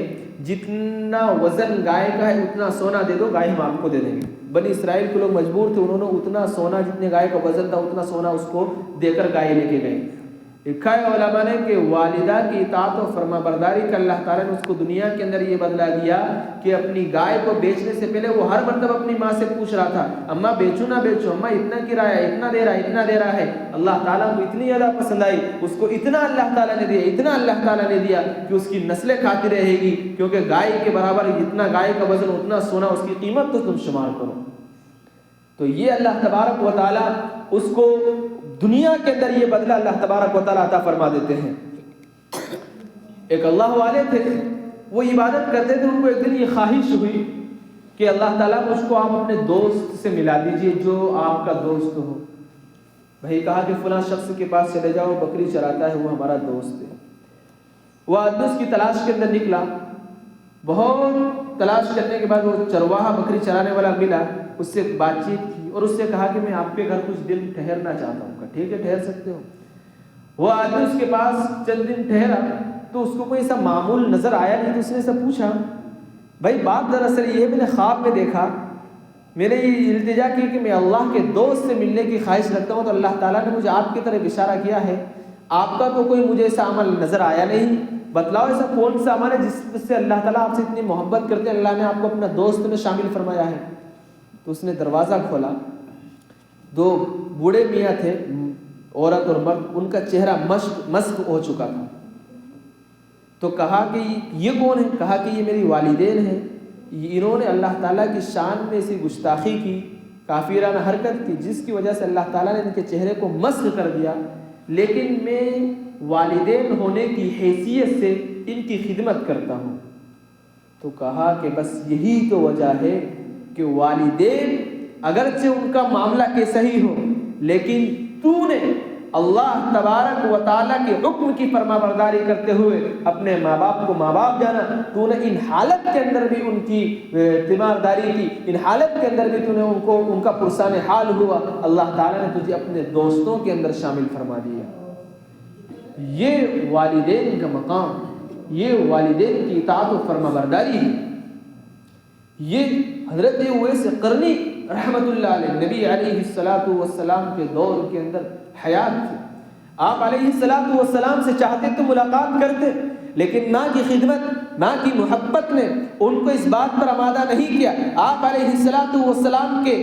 Speaker 2: جتنا وزن گائے کا ہے اتنا سونا دے دو، گائے ہم آپ کو دے دیں گے۔ بنی اسرائیل کے لوگ مجبور تھے، انہوں نے اتنا سونا، جتنے گائے کا وزن تھا اتنا سونا اس کو دے کر گائے لے کے گئے۔ لکھا ہے علماء نے کہ والدہ کی اطاعت و فرما برداری کا اللہ تعالیٰ نے اس کو دنیا کے اندر یہ بدلا دیا کہ اپنی گائے کو بیچنے سے پہلے وہ ہر مرتبہ اپنی ماں سے پوچھ رہا تھا، اماں بیچو نہ بیچو، اماں اتنا کرایہ، اتنا دے رہا ہے، اتنا دے رہا ہے۔ اللہ تعالیٰ کو اتنی زیادہ پسند آئی، اس کو اتنا اللہ تعالیٰ نے دیا، اتنا اللہ تعالیٰ نے دیا کہ اس کی نسلیں کھاتی رہے گی، کیونکہ گائے کے برابر جتنا گائے کا وزن اتنا سونا، اس کی قیمت تو تم شمار کرو۔ تو یہ اللہ تبارک و تعالیٰ اس کو دنیا کے اندر یہ بدلہ اللہ تبارک و تعالیٰ عطا فرما دیتے ہیں۔ ایک اللہ والے تھے، وہ عبادت کرتے تھے، ان کو ایک دن یہ خواہش ہوئی کہ اللہ تعالیٰ مجھ کو آپ اپنے دوست سے ملا دیجئے جو آپ کا دوست ہو۔ بھائی کہا کہ فلاں شخص کے پاس چلے جاؤ، بکری چراتا ہے، وہ ہمارا دوست ہے۔ وہ آدمی اس کی تلاش کے اندر نکلا، بہت تلاش کرنے کے بعد وہ چرواہا بکری چرانے والا ملا، اس سے بات چیت کی اور اس سے کہا کہ میں آپ کے گھر کچھ دن ٹھہرنا چاہتا ہوں۔ کہا ٹھیک ہے، ٹھہر سکتے ہو۔ وہ آدمی اس کے پاس چند دن ٹھہرا تو اس کو کوئی ایسا معمول نظر آیا نہیں، تو اس نے سے پوچھا، بھائی بات دراصل یہ ہے، میں نے خواب میں دیکھا، میں نے یہ التجا کی کہ میں اللہ کے دوست سے ملنے کی خواہش رکھتا ہوں، تو اللہ تعالیٰ نے مجھے آپ کی طرف اشارہ کیا ہے، آپ کا تو کوئی مجھے ایسا عمل نظر آیا نہیں، بتلاؤ ایسا کون سا عمل ہے جس سے اللہ تعالیٰ آپ سے اتنی محبت کرتے ہیں، اللہ نے آپ کو اپنا دوست میں شامل فرمایا ہے۔ تو اس نے دروازہ کھولا، 2 بوڑھے میاں تھے، عورت اور مرد، ان کا چہرہ مسخ ہو چکا تھا۔ تو کہا کہ یہ کون ہے؟ کہا کہ یہ میری والدین ہیں، انہوں نے اللہ تعالیٰ کی شان میں ایسی گستاخی کی، کافرانہ حرکت کی، جس کی وجہ سے اللہ تعالیٰ نے ان کے چہرے کو مسخ کر دیا، لیکن میں والدین ہونے کی حیثیت سے ان کی خدمت کرتا ہوں۔ تو کہا کہ بس یہی تو وجہ ہے کہ والدین اگرچہ ان کا معاملہ کیسا ہی ہو، لیکن تو نے اللہ تبارک و تعالیٰ کے حکم کی فرما برداری کرتے ہوئے اپنے ماں باپ کو ماں باپ جانا، تو نے ان حالت کے اندر بھی ان کی تیمارداری کی، ان حالت کے اندر بھی تو نے ان کا پرسان حال ہوا، اللہ تعالیٰ نے تجھے اپنے دوستوں کے اندر شامل فرما دیا۔ یہ والدین کا مقام، یہ والدین کی اطاعت و فرما برداری ہے۔ یہ حضرت اویس قرنی رحمت اللہ علیہ، نبی علیہ السلام کے دور کے اندر حیات تھی، آپ علیہ السلام سے چاہتے تو ملاقات کرتے، لیکن ماں کی خدمت، ماں کی محبت نے ان کو اس بات پر آمادہ نہیں کیا۔ آپ علیہ السلام کے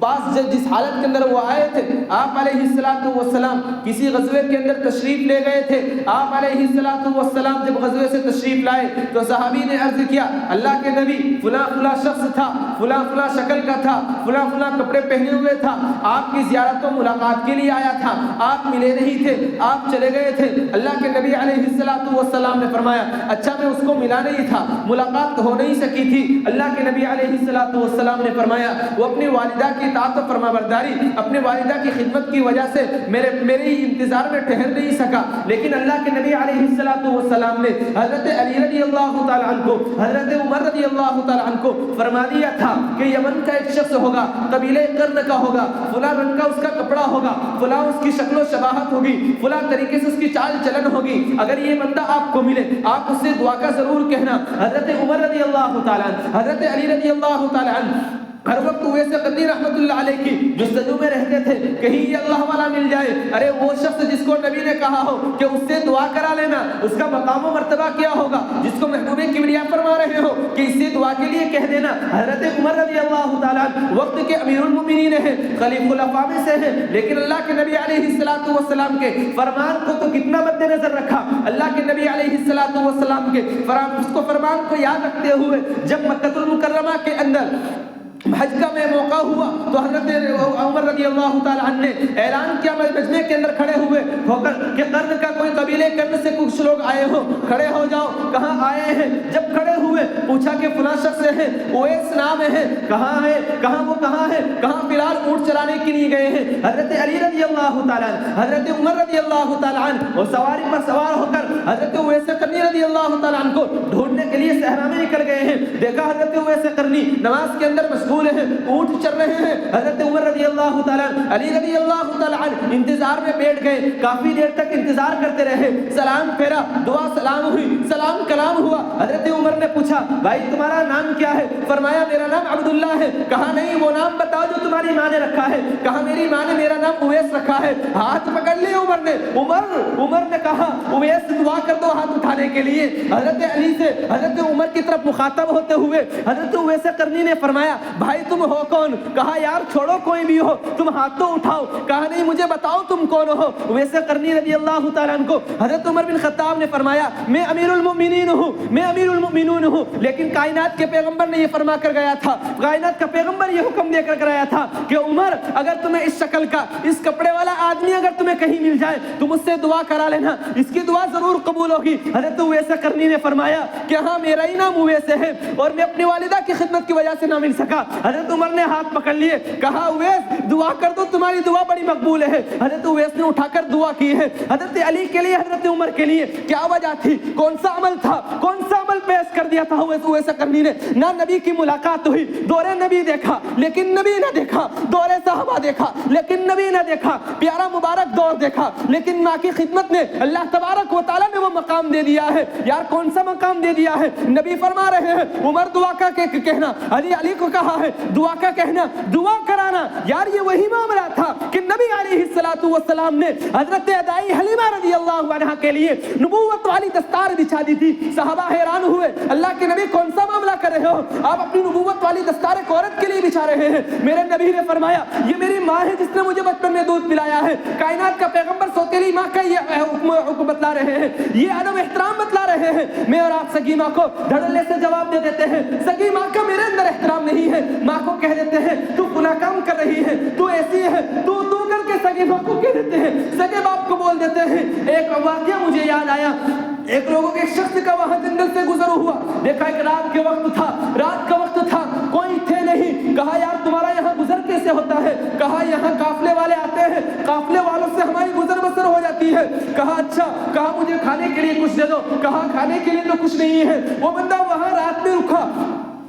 Speaker 2: پاس جس حالت کے اندر وہ آئے تھے، آپ علیہ السلام کسی غزوے کے اندر تشریف لے گئے تھے، آپ علیہ السلام جب غزوے سے تشریف لائے تو صحابی نے عرض کیا، اللہ کے نبی فلاں فلاں شخص تھا، فلاں فلاں شکل کا تھا، فلاں فلاں کپڑے پہنے ہوئے تھا، آپ کی زیارت و ملاقات کے لیے آیا تھا، آپ ملے نہیں تھے، آپ چلے گئے تھے۔ اللہ کے نبی علیہ السلام نے فرمایا، اچھا میں اس کو ملا نہیں تھا, ملاقات ہو نہیں سکی تھی. اللہ کے نبی علیہ السلام نے فرمایا وہ اپنی والدہ کی اطاعت و فرمانبرداری, اپنے والدہ کی خدمت کی وجہ سے میرے انتظار میں ٹھہر نہیں سکا, لیکن اللہ کے نبی علیہ السلام نے حضرت علی رضی اللہ تعالی عنہ کو, حضرت عمر رضی اللہ تعالی عنہ کو فرما دیا تھا کہ یمن کا ایک شخص ہوگا, قبیلے قرن کا ہوگا, فلاں رنگ کا اس کا کپڑا ہوگا, فلاں اس کی شکل و شباہت ہوگی, فلاں طریقے سے اس کی چال چلن ہوگی, اگر یہ بندہ آپ کو ملے آپ اس سے دعا کا ضرور کہنا. حضرت عمر رضی اللہ تعالی عنہ, حضرت علی رضی اللہ تعالی عنہ ہر وقت اویس قرنی رحمت اللہ علیہ کی جستجو میں رہتے تھے, کہیں یہ اللہ والا مل جائے. ارے وہ شخص جس کو نبی نے کہا ہو کہ اس سے دعا کرا لینا, اس کا مقام و مرتبہ کیا ہوگا, جس کو محبوب کبریا فرما رہے ہو کہ اس سے دعا کے لیے کہہ دینا. حضرت عمر رضی اللہ تعالیٰ وقت کے امیر المؤمنین ہیں, خلیفہ الخلفاء میں سے ہیں, لیکن اللہ کے نبی علیہ السلام کے فرمان کو تو کتنا مد نظر رکھا. اللہ کے نبی علیہ السلام کے فرمان کو یاد رکھتے ہوئے جب مکہ المکرمہ کے اندر حج کا میں موقع ہوا تو حضرت عمر رضی اللہ تعالیٰ عنہ نے اعلان کیا مجمع کے اندر کھڑے ہوئے ہو کر کہ قرن کا کوئی قبیلے قرن سے کچھ لوگ آئے ہو, کھڑے ہو جاؤ. کہاں آئے ہیں؟ جب کھڑے ہوئے پوچھا کہ فلاں شخص ہے, اویس نام ہے, کہاں ہے, وہ کہاں ہے, کہاں فی الحال اونٹ چرانے کے لیے گئے ہیں. حضرت علی رضی اللہ تعالیٰ عنہ, حضرت عمر رضی اللہ تعالیٰ عنہ اور سواری پر سوار ہو کر حضرت اویس قرنی رضی اللہ تعالیٰ عنہ کو ڈھونڈنے کے لیے صحرا میں نکل گئے ہیں. دیکھا حضرت اویس قرنی نماز کے اندر مشغول ہیں, اونٹ چر رہے ہیں. حضرت عمر رضی اللہ تعالیٰ علی رضی اللہ تعالیٰ عنہ انتظار میں بیٹھ گئے, کافی دیر تک انتظار کرتے رہے. سلام پھیرا, دعا سلام ہوئی, سلام کلام ہوا. حضرت عمر نے پوچھا بھائی تمہارا نام کیا ہے؟ فرمایا میرا نام عبداللہ ہے. کہا نہیں وہ نام بتاؤ جو تمہاری ماں نے رکھا ہے. کہا میری ماں نے میرا نام اویس رکھا ہے. ہاتھ پکڑ لیے عمر نے. عمر نے کہا اویس دعا کر دو ہاتھ اٹھانے کے لیے. حضرت علی سے حضرت عمر کی طرف مخاطب ہوتے ہوئے حضرت اویس قرنی نے فرمایا بھائی تم ہو کون؟ کہا یار چھوڑو کوئی بھی ہو, تم ہاتھ تو اٹھاؤ. کہا نہیں مجھے بتاؤ تم کون ہو. اویس قرنی رضی اللہ تعالیٰ عنہ کو حضرت عمر بن خطاب نے فرمایا میں امیر المؤمنین ہوں, لیکن کائنات کے پیغمبر نے یہ فرما کر گیا تھا, کائنات کا پیغمبر یہ حکم دے کر گیا تھا کہ عمر اگر تمہیں اس شکل کا اس کپڑے والا آدمی اگر تمہیں کہیں مل جائے تم اس سے دعا کرا لینا, اس کی دعا ضرور قبول ہوگی. حضرت اویس قرنی نے فرمایا کہ ہاں میرا ہی نام اویس ہے اور میں اپنی والدہ کی خدمت کی وجہ سے نہ مل سکا. حضرت عمر نے ہاتھ پکڑ لیے, کہا اویس دعا کر دو تمہاری دعا بڑی مقبول ہے. حضرت اویس نے اٹھا کر دعا کی ہے. حضرت علی کے لیے حضرت عمر کے لیے کیا وجہ تھی, کون سا عمل تھا, کون سا عمل پیش کر دیا تھا اویس قرنی نے؟ نہ نبی کی ملاقات ہوئی, دور نبی دیکھا لیکن نبی نہ دیکھا, دور صحابہ دیکھا لیکن نبی نہ دیکھا, پیارا مبارک دور دیکھا لیکن ماں کی خدمت نے اللہ تبارک و تعالیٰ نے وہ مقام دے دیا ہے. یار کون سا مقام دے دیا ہے؟ نبی فرما رہے ہیں عمر دعا کا کہنا, علی کو کہا ہے دعا کا کہنا, دعا کرانا. یار یہ وہی معاملہ تھا کہ نبی علیہ السلام نے حضرت ادائی حلیمہ رضی اللہ عنہا کے لیے نبوت والی دستار بچھا دی تھی. صحابہ حیران ہوئے, اللہ کے نبی کون سا معاملہ کر رہے ہو, آپ اپنی نبوت والی دستار ایک عورت کے لیے بچھا رہے ہیں. میرے نبی نے فرمایا یہ میری ماں ہے جس نے مجھے بچپن میں دودھ پلایا ہے. کائنات کا پیغمبر سوتیلی ماں کا یہ حکم بتلا رہے ہیں, یہ ادب احترام بتلا رہے ہیں. میں اور آپ سگی ماں کو دھڑلے سے جواب دے دیتے ہیں, سگی ماں کا میرے اندر احترام نہیں ہے. ماں کو کہہ دیتے ہیں تو گناہ کام کر رہی ہے, تو ایسی ہے, تو کر کے سگے باپ کو کہہ دیتے ہیں, سگے باپ کو بول دیتے ہیں. ایک واقعہ مجھے یاد آیا, ایک لوگوں کے شخص کا وہاں جنگل سے گزر ہوا, دیکھا ایک رات کا وقت تھا, کوئی تھے نہیں. کہا یار تمہارا یہاں گزر کیسے ہوتا ہے؟ کہا یہاں قافلے والے آتے ہیں, قافلے والوں سے ہماری گزر بسر ہو جاتی ہے. کہا اچھا, کہا مجھے کھانے کے لیے کچھ دے دو. کہا کھانے کے لیے تو کچھ نہیں ہے. وہ بندہ وہاں رات میں رکا,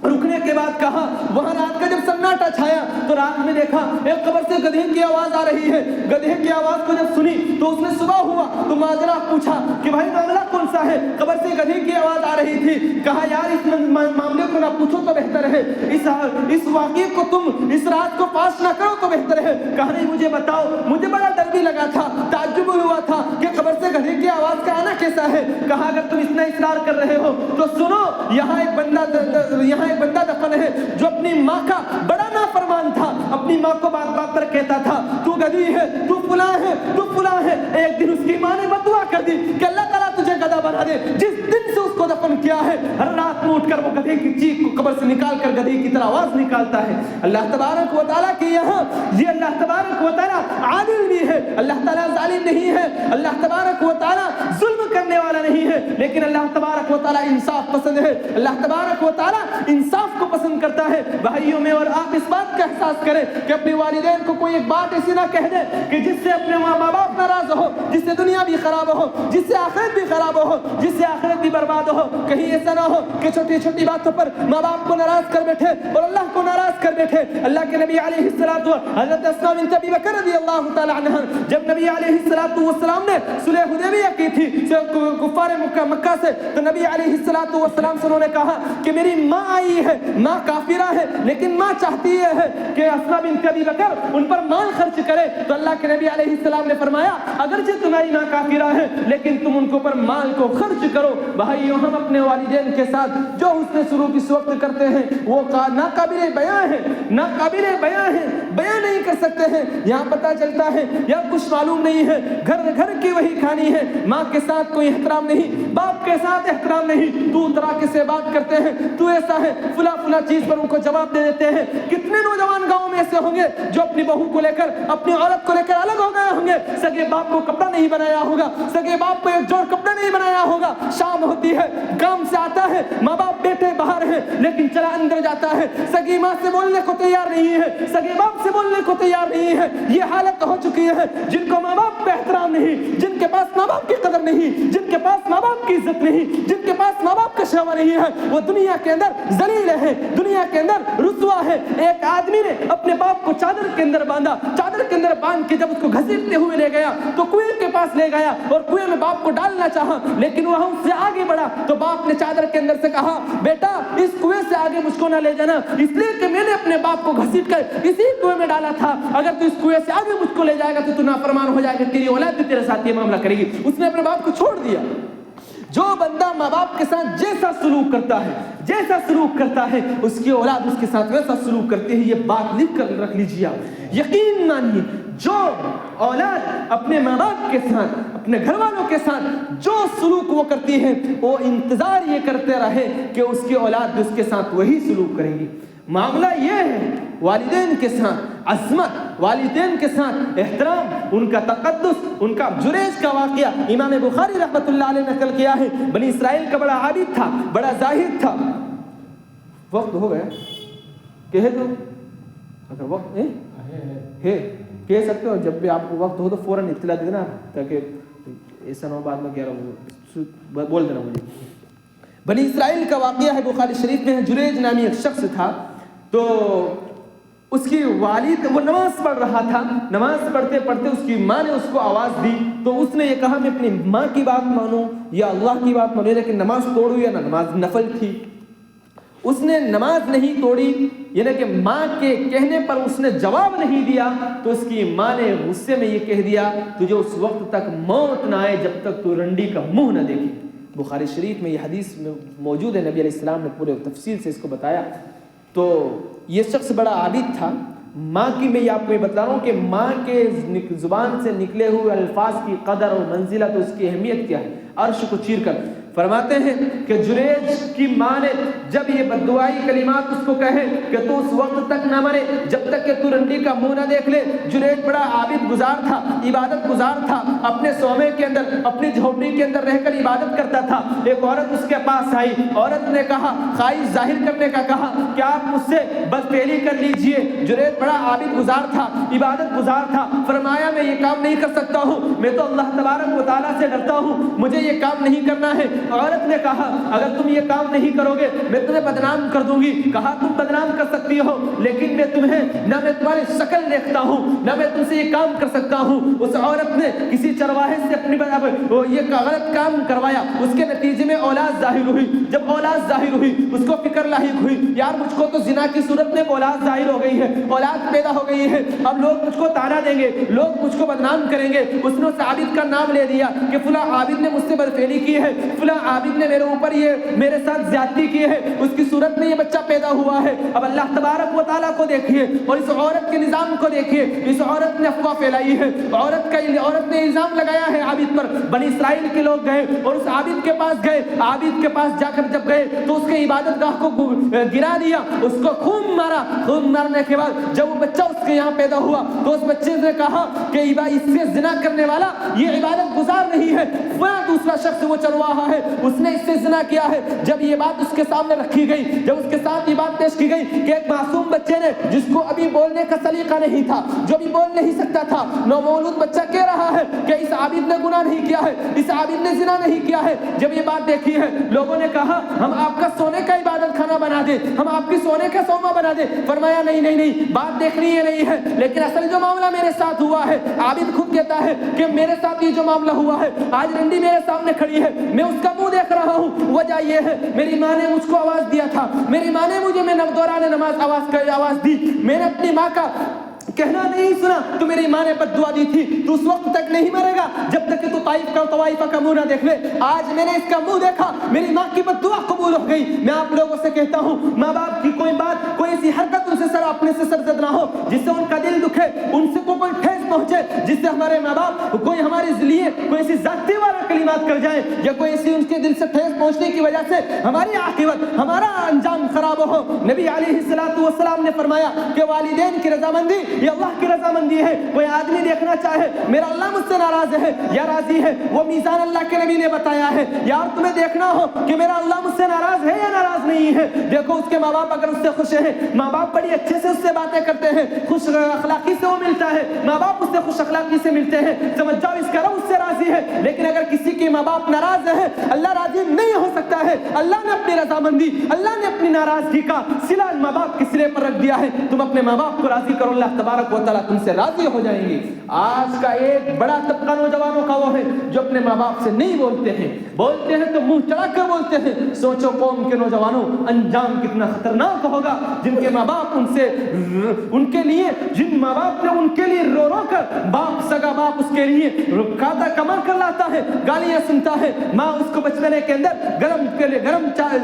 Speaker 2: رکنے کے بعد کہا وہاں رات کا جب سناٹا چھایا تو رات میں دیکھا ایک قبر سے گدھے کی آواز آ رہی ہے. گدھے کی آواز کو جب سنی تو اس نے صبح ہوا تو معجرہ پوچھا کہ بھائی معاملہ کون سا ہے؟ قبر سے گدھے کی آواز آ رہی تھی. کہا یار اس معاملے کو نہ پوچھو تو بہتر ہے, اس واقعے کو تم اس رات کو پاس نہ کرو تو بہتر ہے. کہا نہیں مجھے بتاؤ, مجھے بڑا ڈر بھی لگا تھا, تعجب ہوا تھا کہ قبر سے گدھے کی آواز کا آنا کیسا ہے. کہا اگر تم اتنا اصرار کر رہے ہو تو سنو, یہاں ایک بندہ دفن ہے جو اپنی ماں کا بڑا نافرمان تھا, اپنی ماں کو بات بات پر کہتا تھا تو گدھی ہے, تو فلاں ہے, تو فلاں ہے. ایک دن اس کی ماں نے بدعا کر دی کہ اللہ تعالیٰ تجھے گدھا بنا دے. جس دن سے اس کو دفن کیا ہے ہر رات میں اٹھ کر وہ گدھے کی چیخ کو قبر سے نکال کر گدھے کی طرح آواز نکالتا ہے. اللہ تبارک و تعالیٰ کے یہاں یہ اللہ تبارک و تعالیٰ عادل بھی ہے, اللہ تعالیٰ ظالم نہیں ہے, اللہ تبارک و تعالیٰ ظلم کرنے والا نہیں ہے, لیکن اللہ تبارک و تعالیٰ انصاف پسند ہے، اللہ تبارک و تعالیٰ انصاف کو پسند کرتا ہے۔ بھائیوں میں اور آپ اس بات کا احساس کریں کہ اپنے والدین کو کوئی ایک بات ایسی نہ کہہ دے کہ جس سے اپنے ماں باپ ناراض ہو، جس سے دنیا بھی خراب ہو، جس سے آخرت بھی خراب ہو، جس سے آخرت بھی برباد ہو۔ کہیں ایسا نہ ہو کہ چھوٹی چھوٹی باتوں پر ماں باپ کو ناراض کر بیٹھے اور اللہ کو ناراض کر بیٹھے۔ اللہ کے نبی علیہ الصلوۃ والسلام، حضرت اسماء بنت ابی بکر رضی اللہ تعالی عنہ، جب نبی علیہ الصلوۃ والسلام نے صلح حدیبیہ کی تھی کفار مکہ سے، تو نبی علیہ الصلوۃ والسلام سے انہوں نے کہا کہ میری ماں آئی ہے، ماں کافرہ ہے، لیکن ماں چاہتی ہے کہ اسماء بنت ابی بکر ان پر مال خرچ کرے۔ تو اللہ کے نبی علیہ السلام نے فرمایا اگرچہ تمہاری ماں کافرہ ہے لیکن تم ان کے اوپر مال کو خرچ کرو۔ بھائیو، ہم اپنے والدین کے ساتھ جو حسن سلوک اس وقت کرتے ہیں وہ ناقابل بیان ہے، ناقابل بیان ہے، بیان نہیں کر سکتے ہیں۔ یہاں پتہ چلتا ہے یا کچھ معلوم نہیں ہے، گھر کی وہی کہانی ہے، ماں کے ساتھ کوئی احترام نہیں، باپ کے ساتھ احترام نہیں، تو طرح سے بات کرتے ہیں، تو ایسا ہے، فلاں چیز پر ان کو جواب دے دیتے ہیں۔ کتنے نوجوان گاؤں میں ایسے ہوں گے جو اپنی بہو کو لے کر، اپنی عورت کو لے کر الگ ہو گئے ہوں گے، سگے باپ کو کپڑا نہیں بنایا ہوگا، سگے باپ کو ایک جوڑ کپڑا نہیں بنایا ہوگا، شام ہوتی ہے، کام سے آتا ہے، ماں باپ بیٹے باہر ہیں لیکن چلا اندر جاتا ہے، سگی ماں سے بولنے کو تیار نہیں ہے، سگے باپ سے بولنے کو تیار نہیں ہے۔ یہ حالت ہو چکی ہے، جن کو ماں باپ پہ احترام نہیں، جن کے پاس ماں باپ کی قدر نہیں، جن کے پاس ماں باپ کی عزت نہیں، جن کے پاس ماں باپ کا شرم نہیں ہے، وہ دنیا کے اندر ذلیل ہے، دنیا کے اندر رسوا ہے۔ ایک آدمی نے اپنے باپ کو چادر کے اندر باندھا، چادر کے اندر باندھ کے جب اس کو گھسیٹتے ہوئے لے گیا تو کنویں کے پاس لے گیا اور کنویں میں باپ کو ڈالنا چاہا، لیکن وہ اس سے آگے بڑھا تو باپ نے چادر کے اندر سے کہا بیٹا اس کنویں سے آگے مجھ کو نہ لے جانا، اس لیے کہ میں نے اپنے باپ کو گھسیٹ کر اسی کنویں میں ڈالا تھا، اگر تو اس کنویں سے آگے مجھ کو لے جائے گا تو نافرمان ہو جائے گا، تیری اولاد بھی تیرے ساتھ یہ معاملہ کرے گی۔ اس نے اپنے باپ کو چھوڑ دیا۔ جو بندہ ماں باپ کے ساتھ جیسا سلوک کرتا ہے اس کی اولاد اس کے ساتھ ویسا سلوک کرتی ہے۔ یہ بات لکھ کر رکھ لیجیے، آپ یقین مانیے، جو اولاد اپنے ماں باپ کے ساتھ، اپنے گھر والوں کے ساتھ جو سلوک وہ کرتی ہے، وہ انتظار یہ کرتے رہے کہ اس کی اولاد اس کے ساتھ وہی سلوک کریں گی۔ معاملہ یہ ہے، والدین کے ساتھ عظمت، والدین کے ساتھ احترام، ان کا تقدس، ان کا جریج کا واقعہ امام بخاری رحمۃ اللہ علیہ نے نقل کیا ہے۔ بنی اسرائیل کا بڑا عابد تھا، بڑا زاہد تھا۔ وقت ہو گیا، کہہ دو اگر وقت ہے کہہ سکتے ہو، جب بھی آپ کو وقت ہو تو فوراً اطلاع دے دینا تاکہ ایسا نہ ہو بعد میں کہہ رہا ہوں، بول دینا مجھے۔ بنی اسرائیل کا واقعہ ہے، بخاری شریف میں ہے۔ جریج نامی ایک شخص تھا، تو اس کی والد، وہ نماز پڑھ رہا تھا، نماز پڑھتے پڑھتے اس کی ماں نے اس کو آواز دی تو اس نے یہ کہا میں اپنی ماں کی بات مانوں یا اللہ کی بات مانوں، لیکن نماز توڑوں یا نہ، نماز نفل تھی۔ اس نے نماز نہیں توڑی، یعنی کہ ماں کے کہنے پر اس نے جواب نہیں دیا، تو اس کی ماں نے غصے میں یہ کہہ دیا تجھے اس وقت تک موت نہ آئے جب تک تو رنڈی کا منہ نہ دیکھے۔ بخاری شریف میں یہ حدیث میں موجود ہے، نبی علیہ السلام نے پورے تفصیل سے اس کو بتایا۔ تو یہ شخص بڑا عابد تھا۔ ماں کی میں آپ کو یہ بتا رہا ہوں کہ ماں کے زبان سے نکلے ہوئے الفاظ کی قدر اور منزلت، اس کی اہمیت کیا ہے، عرش کو چیر کر۔ فرماتے ہیں کہ جریج کی ماں نے جب یہ بددعائی کلمات اس کو کہے کہ تو اس وقت تک نہ مرے جب تک کہ تو رنڈی کا منہ نہ دیکھ لے۔ جریج بڑا عابد گزار تھا، عبادت گزار تھا، اپنے صومعے کے اندر، اپنی جھونپڑی کے اندر رہ کر عبادت کرتا تھا۔ ایک عورت اس کے پاس آئی، عورت نے کہا، خواہش ظاہر کرنے کا کہا کہ آپ مجھ سے بس پہلی کر لیجئے۔ جریج بڑا عابد گزار تھا، عبادت گزار تھا، فرمایا میں یہ کام نہیں کر سکتا ہوں، میں تو اللہ تبارک و تعالیٰ سے ڈرتا ہوں، مجھے یہ کام نہیں کرنا ہے۔ عورت نے کہا اگر تم یہ کام نہیں کرو گے میں تمہیں بدنام کر دوں گی۔ کہا تم بدنام کر سکتی ہو لیکن میں تمہیں نہ میں تمہاری شکل دیکھتا ہوں نہ میں تم سے یہ کام کر سکتا ہوں۔ اس عورت نے کسی چرواہے سے اپنی یہ غلط کام کروایا، اس کے نتیجے میں اولاد ظاہر ہوئی۔ جب اولاد ظاہر ہوئی اس کو فکر لاحق ہوئی، یار مجھ کو تو زنا کی صورت میں اولاد ظاہر ہو گئی ہے، اولاد پیدا ہو گئی ہے، اب لوگ مجھ کو تانا دیں گے، لوگ مجھ کو بدنام کریں گے۔ اس نے اس عابد کا نام لے دیا کہ فلاں عابد نے مجھ سے بدفعلی کی ہے، فلاں عابد نے میرے اوپر یہ میرے ساتھ زیادتی کی ہے، اس کی صورت میں یہ بچہ پیدا ہوا ہے۔ اب اللہ تبارک و تعالیٰ کو دیکھیے اور اس عورت کے نظام کو دیکھیے، اس عورت نے افواہ پھیلائی ہے، عورت نے الزام لگایا ہے عابد پر۔ بنی اسرائیل کے لوگ گئے اور اس عابد کے پاس گئے، عابد کے پاس جا کر جب گئے تو اس کے عبادت گاہ کو گرا دیا، اس کو خون مارا۔ خون مارنے کے بعد جب وہ بچہ اس کے یہاں پیدا ہوا تو اس بچے نے کہا کہ اس سے زنا کرنے والا یہ عبادت گزار نہیں ہے، فلاں دوسرا شخص وہ چرواہا ہے اس نے اس سے زنا کیا ہے۔ جب یہ بات اس کے سامنے رکھی گئی، جب اس کے ساتھ یہ بات پیش کی گئی کہ ایک معصوم بچے نے جس کو ابھی بولنے کا سلیقہ نہیں تھا، جو بھی بول نہیں سکتا تھا، نومولود بچہ کہہ رہا ہے کہ اس عابد نے گناہ نہیں کیا ہے، اس عابد نے زنا نہیں کیا ہے۔ جب یہ بات دیکھی ہے، لوگوں نے کہا ہم آپ کا سونے کا عبادت خانہ بنا دیں، ہم آپ کی سونے کا سوما بنا دیں۔ فرمایا نہیں نہیں نہیں، بات دیکھنی یہ نہیں ہے، لیکن اصل جو معاملہ میرے ساتھ ہوا ہے، عابد خود کہتا ہے کہ میرے ساتھ یہ جو معاملہ ہوا ہے، آج رنڈی میرے سامنے کھڑی ہے، میں اس کا منہ دیکھ رہا ہوں، وجہ یہ ہے میری ماں نے مجھ کو آواز دیا تھا، میری ماں نے مجھے میں دوران نماز آواز دی، میں نے اپنی ماں کا کہنا نہیں سنا تو میری ماں نے بد دعا دی تھی، تو اس وقت تک نہیں مرے گا جب تک کہ تو طوائفہ کا منہ نہ دیکھ لے۔ آج میں نے اس کا منہ دیکھا، میری ماں کی بد دعا قبول ہو گئی۔ میں آپ لوگوں سے کہتا ہوں، ماں باپ کی کوئی بات، کوئی ایسی حرکت ان سے اپنے سے سرزد نہ ہو جس سے ان کا دل دکھے، ان سے کوئی ٹھیس پہنچے جس سے ہمارے ماں باپ کوئی ہمارے لیے کوئی ایسی ذاتی والا کلمات کر جائیں، یا کوئی ایسی ان کے دل سے ٹھیس پہنچنے کی وجہ سے ہماری عاقبت، ہمارا انجام خراب ہو۔ نبی علیہ السلام نے فرمایا کہ والدین کی رضامندی یہ اللہ کی رضامندی ہے۔ کوئی آدمی دیکھنا چاہے میرا اللہ مجھ سے ناراض ہے یا راضی ہے، وہ میزان اللہ کے نبی نے بتایا ہے۔ یار تمہیں دیکھنا ہو کہ میرا اللہ مجھ سے ناراض ہے یا ناراض نہیں ہے، دیکھو اس کے ماں باپ اگر اس سے خوش ہیں، ماں باپ بڑی اچھے سے اس سے باتیں کرتے ہیں، خوش اخلاقی سے وہ ملتا ہے، ماں باپ اس سے خوش اخلاقی سے ملتے ہیں، سمجھ جاؤ اس کا رب اس سے راضی ہے۔ لیکن اگر کسی کے ماں باپ ناراض ہے، اللہ راضی نہیں ہو سکتا ہے۔ اللہ نے اپنی رضامندی، اللہ نے اپنی ناراضگی کا صلہ ماں باپ کے سرے پر رکھ دیا ہے۔ تم اپنے ماں باپ کو راضی کرو، اللہ تبارک و تعالیٰ تم سے راضی ہو جائیں گے۔ آج کا ایک بڑا طبقہ نوجوانوں کا وہ ہے جو اپنے ماں باپ سے نہیں بولتے ہیں، بولتے ہیں تو منہ چڑھا کر بولتے ہیں۔ سوچو قوم کے نوجوانوں، انجام کتنا خطرناک ہوگا جن کے ماں باپ ان سے، ان کے لیے، جن ماں باپ نے ان کے لیے رو رو کر، باپ سگا باپ اس کے لیے کھاتا کما کر لاتا ہے، گالیاں سنتا ہے، ماں اس کو بچپنے کے اندر گرم چائے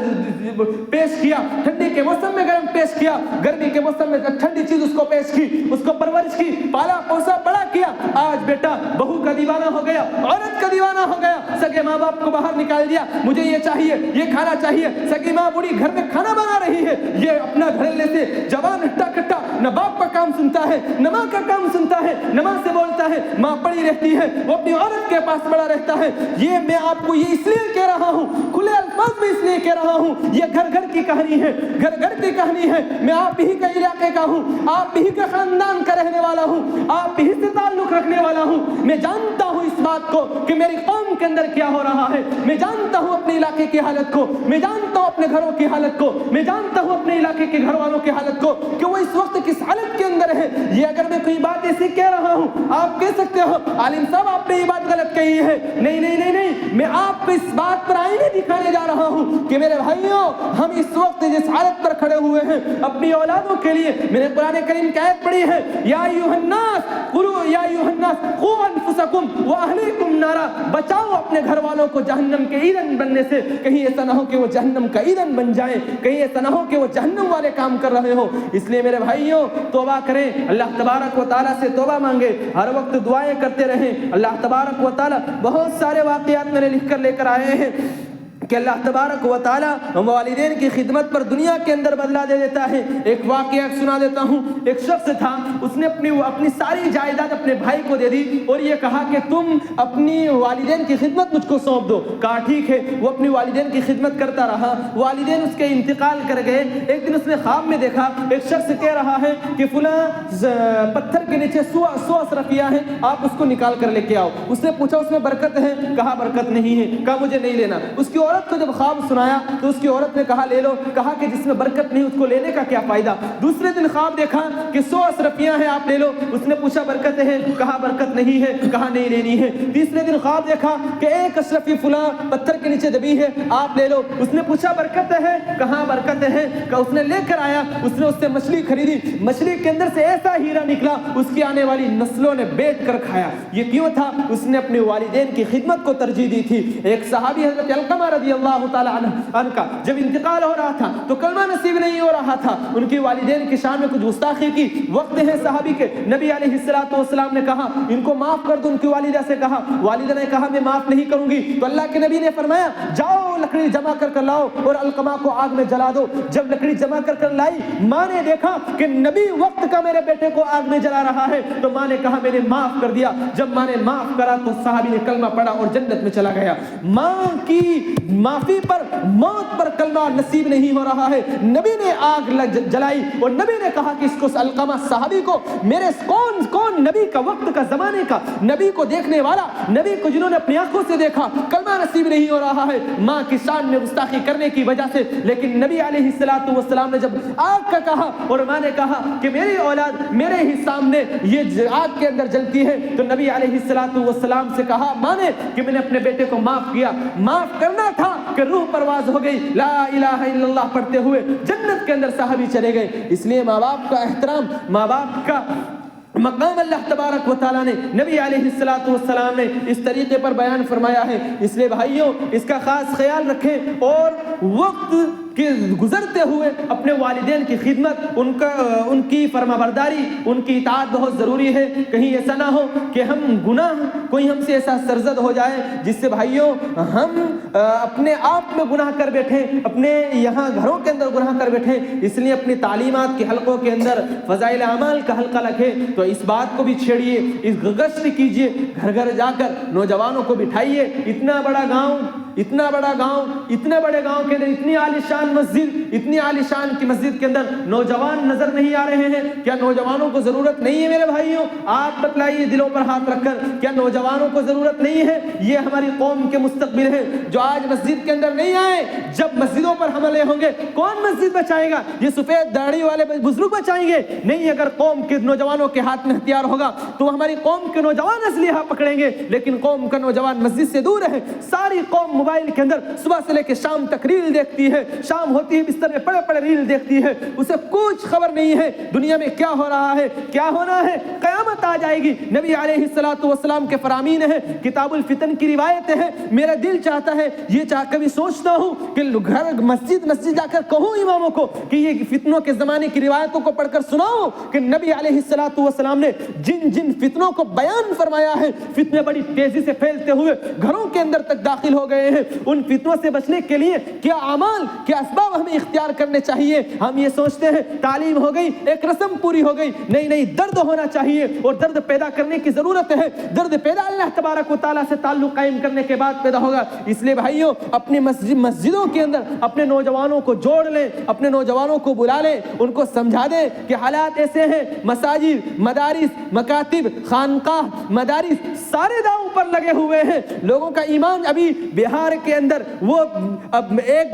Speaker 2: پیش کیا، ٹھنڈی کے موسم میں گرم پیش کیا، گرمی کے موسم میں ٹھنڈی چیز اس کو پیش کی، اس کو پرورش کی، پالا پوسا بڑا کیا۔ آج بیٹا بہو کا دیوانہ ہو گیا، عورت کا دیوانہ ہو گیا، سگے ماں باپ کو باہر نکال دیا، مجھے یہ چاہیے، یہ کھانا چاہیے، سگی ماں بوڑھی گھر میں کھانا بنا رہی ہے، یہ اپنا گھریلے سے جوان ہٹا کٹا نہ باپ کا کام سنتا ہے، نہ ماں کا کام سنتا ہے، نہ ماں سے بولتا ہے، ماں پڑی رہتی ہے، وہ اپنی عورت کے پاس پڑا رہتا ہے۔ یہ میں آپ کو یہ اس لیے کہہ رہا ہوں، کھلے الفاظ میں اس لیے کہہ رہا ہوں، یہ گھر گھر کی کہانی ہے، گھر گھر کی کہانی ہے۔ میں آپ ہی کا علاقے کا ہوں، آپ ہی کے خاندان کا رہنے والا ہوں، آپ ہی سے تعلق رکھنے والا ہوں۔ میں جانتا ہوں اس بات کو کہ میری قوم کے اندر کیا ہو رہا ہے، میں جانتا ہوں اپنے علاقے کی حالت کو، میں جانتا ہوں اپنے گھروں کی حالت کو، میں جانتا ہوں اپنے علاقے کے گھر والوں کی حالت کو کہ وہ اس وقت کس حالت کے اندر ہے۔ یہ اگر میں کوئی بات ایسی کہہ رہا ہوں، آپ کہہ سکتے ہو عالم صاحب آپ نے یہ بات غلط کہی ہے، نہیں نہیں نہیں نہیں، میں آپ کو اس بات پر آئینے دکھانے جا رہا ہوں کہ میرے بھائیوں، ہم اس وقت جس حالت پر کھڑے ہوئے ہیں اپنی اولادوں کے لیے، میں نے قرآن کریم کی آیت پڑھی ہے، یا ایھا الناس قلوا یا ایھا الناس قوا انفسکم واہلیکم نارا، بچاؤ اپنے گھر والوں کو جہنم کے ایندھن بننے سے، کہیں ایسا نہ ہو کہ وہ جہنم کا ایندھن بن جائیں، کہیں ایسا نہ ہو کہ وہ جہنم والے کام کر رہے ہوں۔ اس لیے میرے بھائیوں توبہ کریں، اللہ تبارک و تعالیٰ سے توبہ مانگے، ہر وقت دعائیں کرتے رہیں۔ اللہ تبارک و تعالیٰ بہت سارے واقعات میں نے لکھ کر لے کر آئے ہیں کہ اللہ تبارک و تعالیٰ والدین کی خدمت پر دنیا کے اندر بدلہ دے دیتا ہے۔ ایک واقعہ سنا دیتا ہوں، ایک شخص تھا، اس نے اپنی ساری جائیداد اپنے بھائی کو دے دی اور یہ کہا کہ تم اپنی والدین کی خدمت مجھ کو سونپ دو۔ کہا ٹھیک ہے، وہ اپنی والدین کی خدمت کرتا رہا، والدین اس کے انتقال کر گئے۔ ایک دن اس نے خواب میں دیکھا ایک شخص کہہ رہا ہے کہ فلاں پتھر کے نیچے 100 اشرفیاں ہیں، آپ اس کو نکال کر لے کے آؤ۔ اس نے پوچھا اس میں برکت ہے؟ کہا برکت نہیں ہے۔ کہا مجھے نہیں لینا۔ اس کی عورت کو جب خواب سنایا تو اس کی عورت نے کہا لے لو۔ کہا کہ جس میں برکت نہیں اس کو لینے کا کیا فائدہ۔ دوسرے دن خواب دیکھا کہ 100 اشرفیاں ہیں، آپ لے لو۔ اس نے پوچھا برکت ہے؟ کہا برکت نہیں ہے۔ کہا نہیں لینی ہے۔ تیسرے دن خواب دیکھا کہ 1 اشرفی فلاں پتھر کے نیچے دبی ہے، آپ لے لو۔ اس نے پوچھا برکت ہے؟ کہا برکت ہے۔ کہ اس نے لے کر آیا، اس نے اس سے مچھلی خریدی، مچھلی کے اندر سے ایسا ہیرا نکلا اس کی آنے والی نسلوں نے بیٹھ کر کھایا۔ یہ کیوں تھا؟ اس نے اپنے والدین کی خدمت کو ترجیح دی تھی۔ ایک صحابی حضرت علقمہ رضی رضی اللہ تعالی عنہ کا جب انتقال ہو رہا تھا تو کلمہ نصیب نہیں ہو رہا تھا، ان کی والدین کی شان میں کچھ گستاخی کی، وقت ہے صحابی کے، نبی علیہ الصلوۃ والسلام نے کہا ان کو معاف کر دو، ان کی والدہ سے کہا، والدہ نے کہا میں معاف نہیں کروں گی، تو اللہ کے نبی نے فرمایا جاؤ لکڑی جمع کر لاؤ اور علقمہ کو آگ میں جلا دو۔ جب لکڑی جمع کر لائی، ماں نے دیکھا کہ نبی وقت کا میرے بیٹے کو آگ میں جلا رہا ہے، تو ماں نے کہا میں نے معاف کر دیا۔ جب ماں نے معاف کرا تو صحابی نے کلمہ پڑھا اور جنت میں چلا گیا۔ ماں کی معافی پر موت پر کلمہ نصیب نہیں ہو رہا ہے، نبی نے آگ جلائی اور نبی نے کہا کہ اس کو علقمہ صحابی کو میرے کون نبی کا وقت کا زمانے کا نبی کو دیکھنے والا، نبی کو جنہوں نے اپنی آنکھوں سے دیکھا، کلمہ نصیب نہیں ہو رہا ہے ماں کی شان میں گستاخی کرنے کی وجہ سے۔ لیکن نبی علیہ الصلوۃ والسلام نے جب آگ کا کہا اور ماں نے کہا کہ میری اولاد میرے ہی سامنے یہ آگ کے اندر جلتی ہے، تو نبی علیہ الصلوۃ والسلام سے کہا ماں نے کہ میں نے اپنے بیٹے کو معاف کیا، معاف کرنا تھا کہ روح پرواز ہو گئی، لا الہ الا اللہ پڑھتے ہوئے جنت کے اندر صحابی چلے گئے۔ اس لیے ماں باپ کا احترام، ماں باپ کا مقام اللہ تبارک و تعالیٰ نے، نبی علیہ الصلوۃ والسلام نے اس طریقے پر بیان فرمایا ہے۔ اس لیے بھائیوں اس کا خاص خیال رکھیں اور وقت کے گزرتے ہوئے اپنے والدین کی خدمت، ان کی فرما برداری، ان کی اطاعت بہت ضروری ہے۔ کہیں ایسا نہ ہو کہ ہم گناہ کوئی ہم سے ایسا سرزد ہو جائے جس سے بھائیوں ہم اپنے آپ میں گناہ کر بیٹھیں، اپنے یہاں گھروں کے اندر گناہ کر بیٹھیں۔ اس لیے اپنی تعلیمات کے حلقوں کے اندر فضائل اعمال کا حلقہ رکھیں، تو اس بات کو بھی چھیڑیے، اس گشت کیجیے، گھر گھر جا کر نوجوانوں کو بٹھائیے۔ اتنا بڑا گاؤں، اتنے بڑے گاؤں کے اندر اتنی عالیشان مسجد، اتنی عالیشان کی مسجد کے اندر نوجوان نظر نہیں آ رہے ہیں، کیا نوجوانوں کو ضرورت نہیں ہے میرے بھائیوں؟ آپ بتلائیے دلوں پر ہاتھ رکھ کر، کیا نوجوانوں کو ضرورت نہیں ہے؟ یہ ہماری قوم کے مستقبل ہے، جو آج مسجد کے اندر نہیں آئے، جب مسجدوں پر حملے ہوں گے کون مسجد بچائے گا؟ یہ سفید داڑھی والے بزرگ بچائیں گے؟ نہیں، اگر قوم کے نوجوانوں کے ہاتھ میں ہتھیار ہوگا تو ہماری قوم کے نوجوان اسلحہ پکڑیں گے، لیکن قوم کا نوجوان مسجد سے دور ہے۔ ساری قوم موبائل کے اندر صبح سے لے کے شام تک ریل دیکھتی ہے، شام ہوتی ہے بستر میں پڑے ریل دیکھتی ہے، اسے کچھ خبر نہیں ہے دنیا میں کیا ہو رہا ہے، کیا ہونا ہے، قیامت آ جائے گی۔ نبی علیہ الصلوۃ والسلام کے فرامین ہے، کتاب الفتن کی روایتیں ہیں۔ میرا دل چاہتا ہے، یہ کبھی سوچتا ہوں کہ گھر مسجد جا کر کہوں اماموں کو کہ یہ فتنوں کے زمانے کی روایتوں کو پڑھ کر سناؤ کہ نبی علیہ الصلوۃ والسلام نے جن فتنوں کو بیان فرمایا ہے، فتنے بڑی تیزی سے پھیلتے ہوئے گھروں کے اندر تک داخل ہو گئے ہیں، ان فتنوں سے بچنے کے لیے کیا اعمال، کیا اسباب ہمیں اختیار کرنے چاہیے؟ ہم یہ سوچتے ہیں تعلیم ہو گئی، ایک رسم پوری ہو گئی، نہیں، درد ہونا چاہیے اور درد پیدا کرنے کی ضرورت ہے۔ درد پیدا اللہ تبارک و تعالیٰ سے تعلق قائم کرنے کے بعد پیدا ہوگا۔ اس لیے بھائیوں اپنی مسجدوں کے اندر اپنے نوجوانوں کو جوڑ لیں، اپنے نوجوانوں کو بلا لیں، ان کو سمجھا دیں کہ حالات ایسے ہیں، مساجد، مدارس، مکاتب، خانقاہ، مدارس سارے داؤں پر لگے ہوئے ہیں۔ لوگوں کا ایمان ابھی بہار کے اندر وہ اب ایک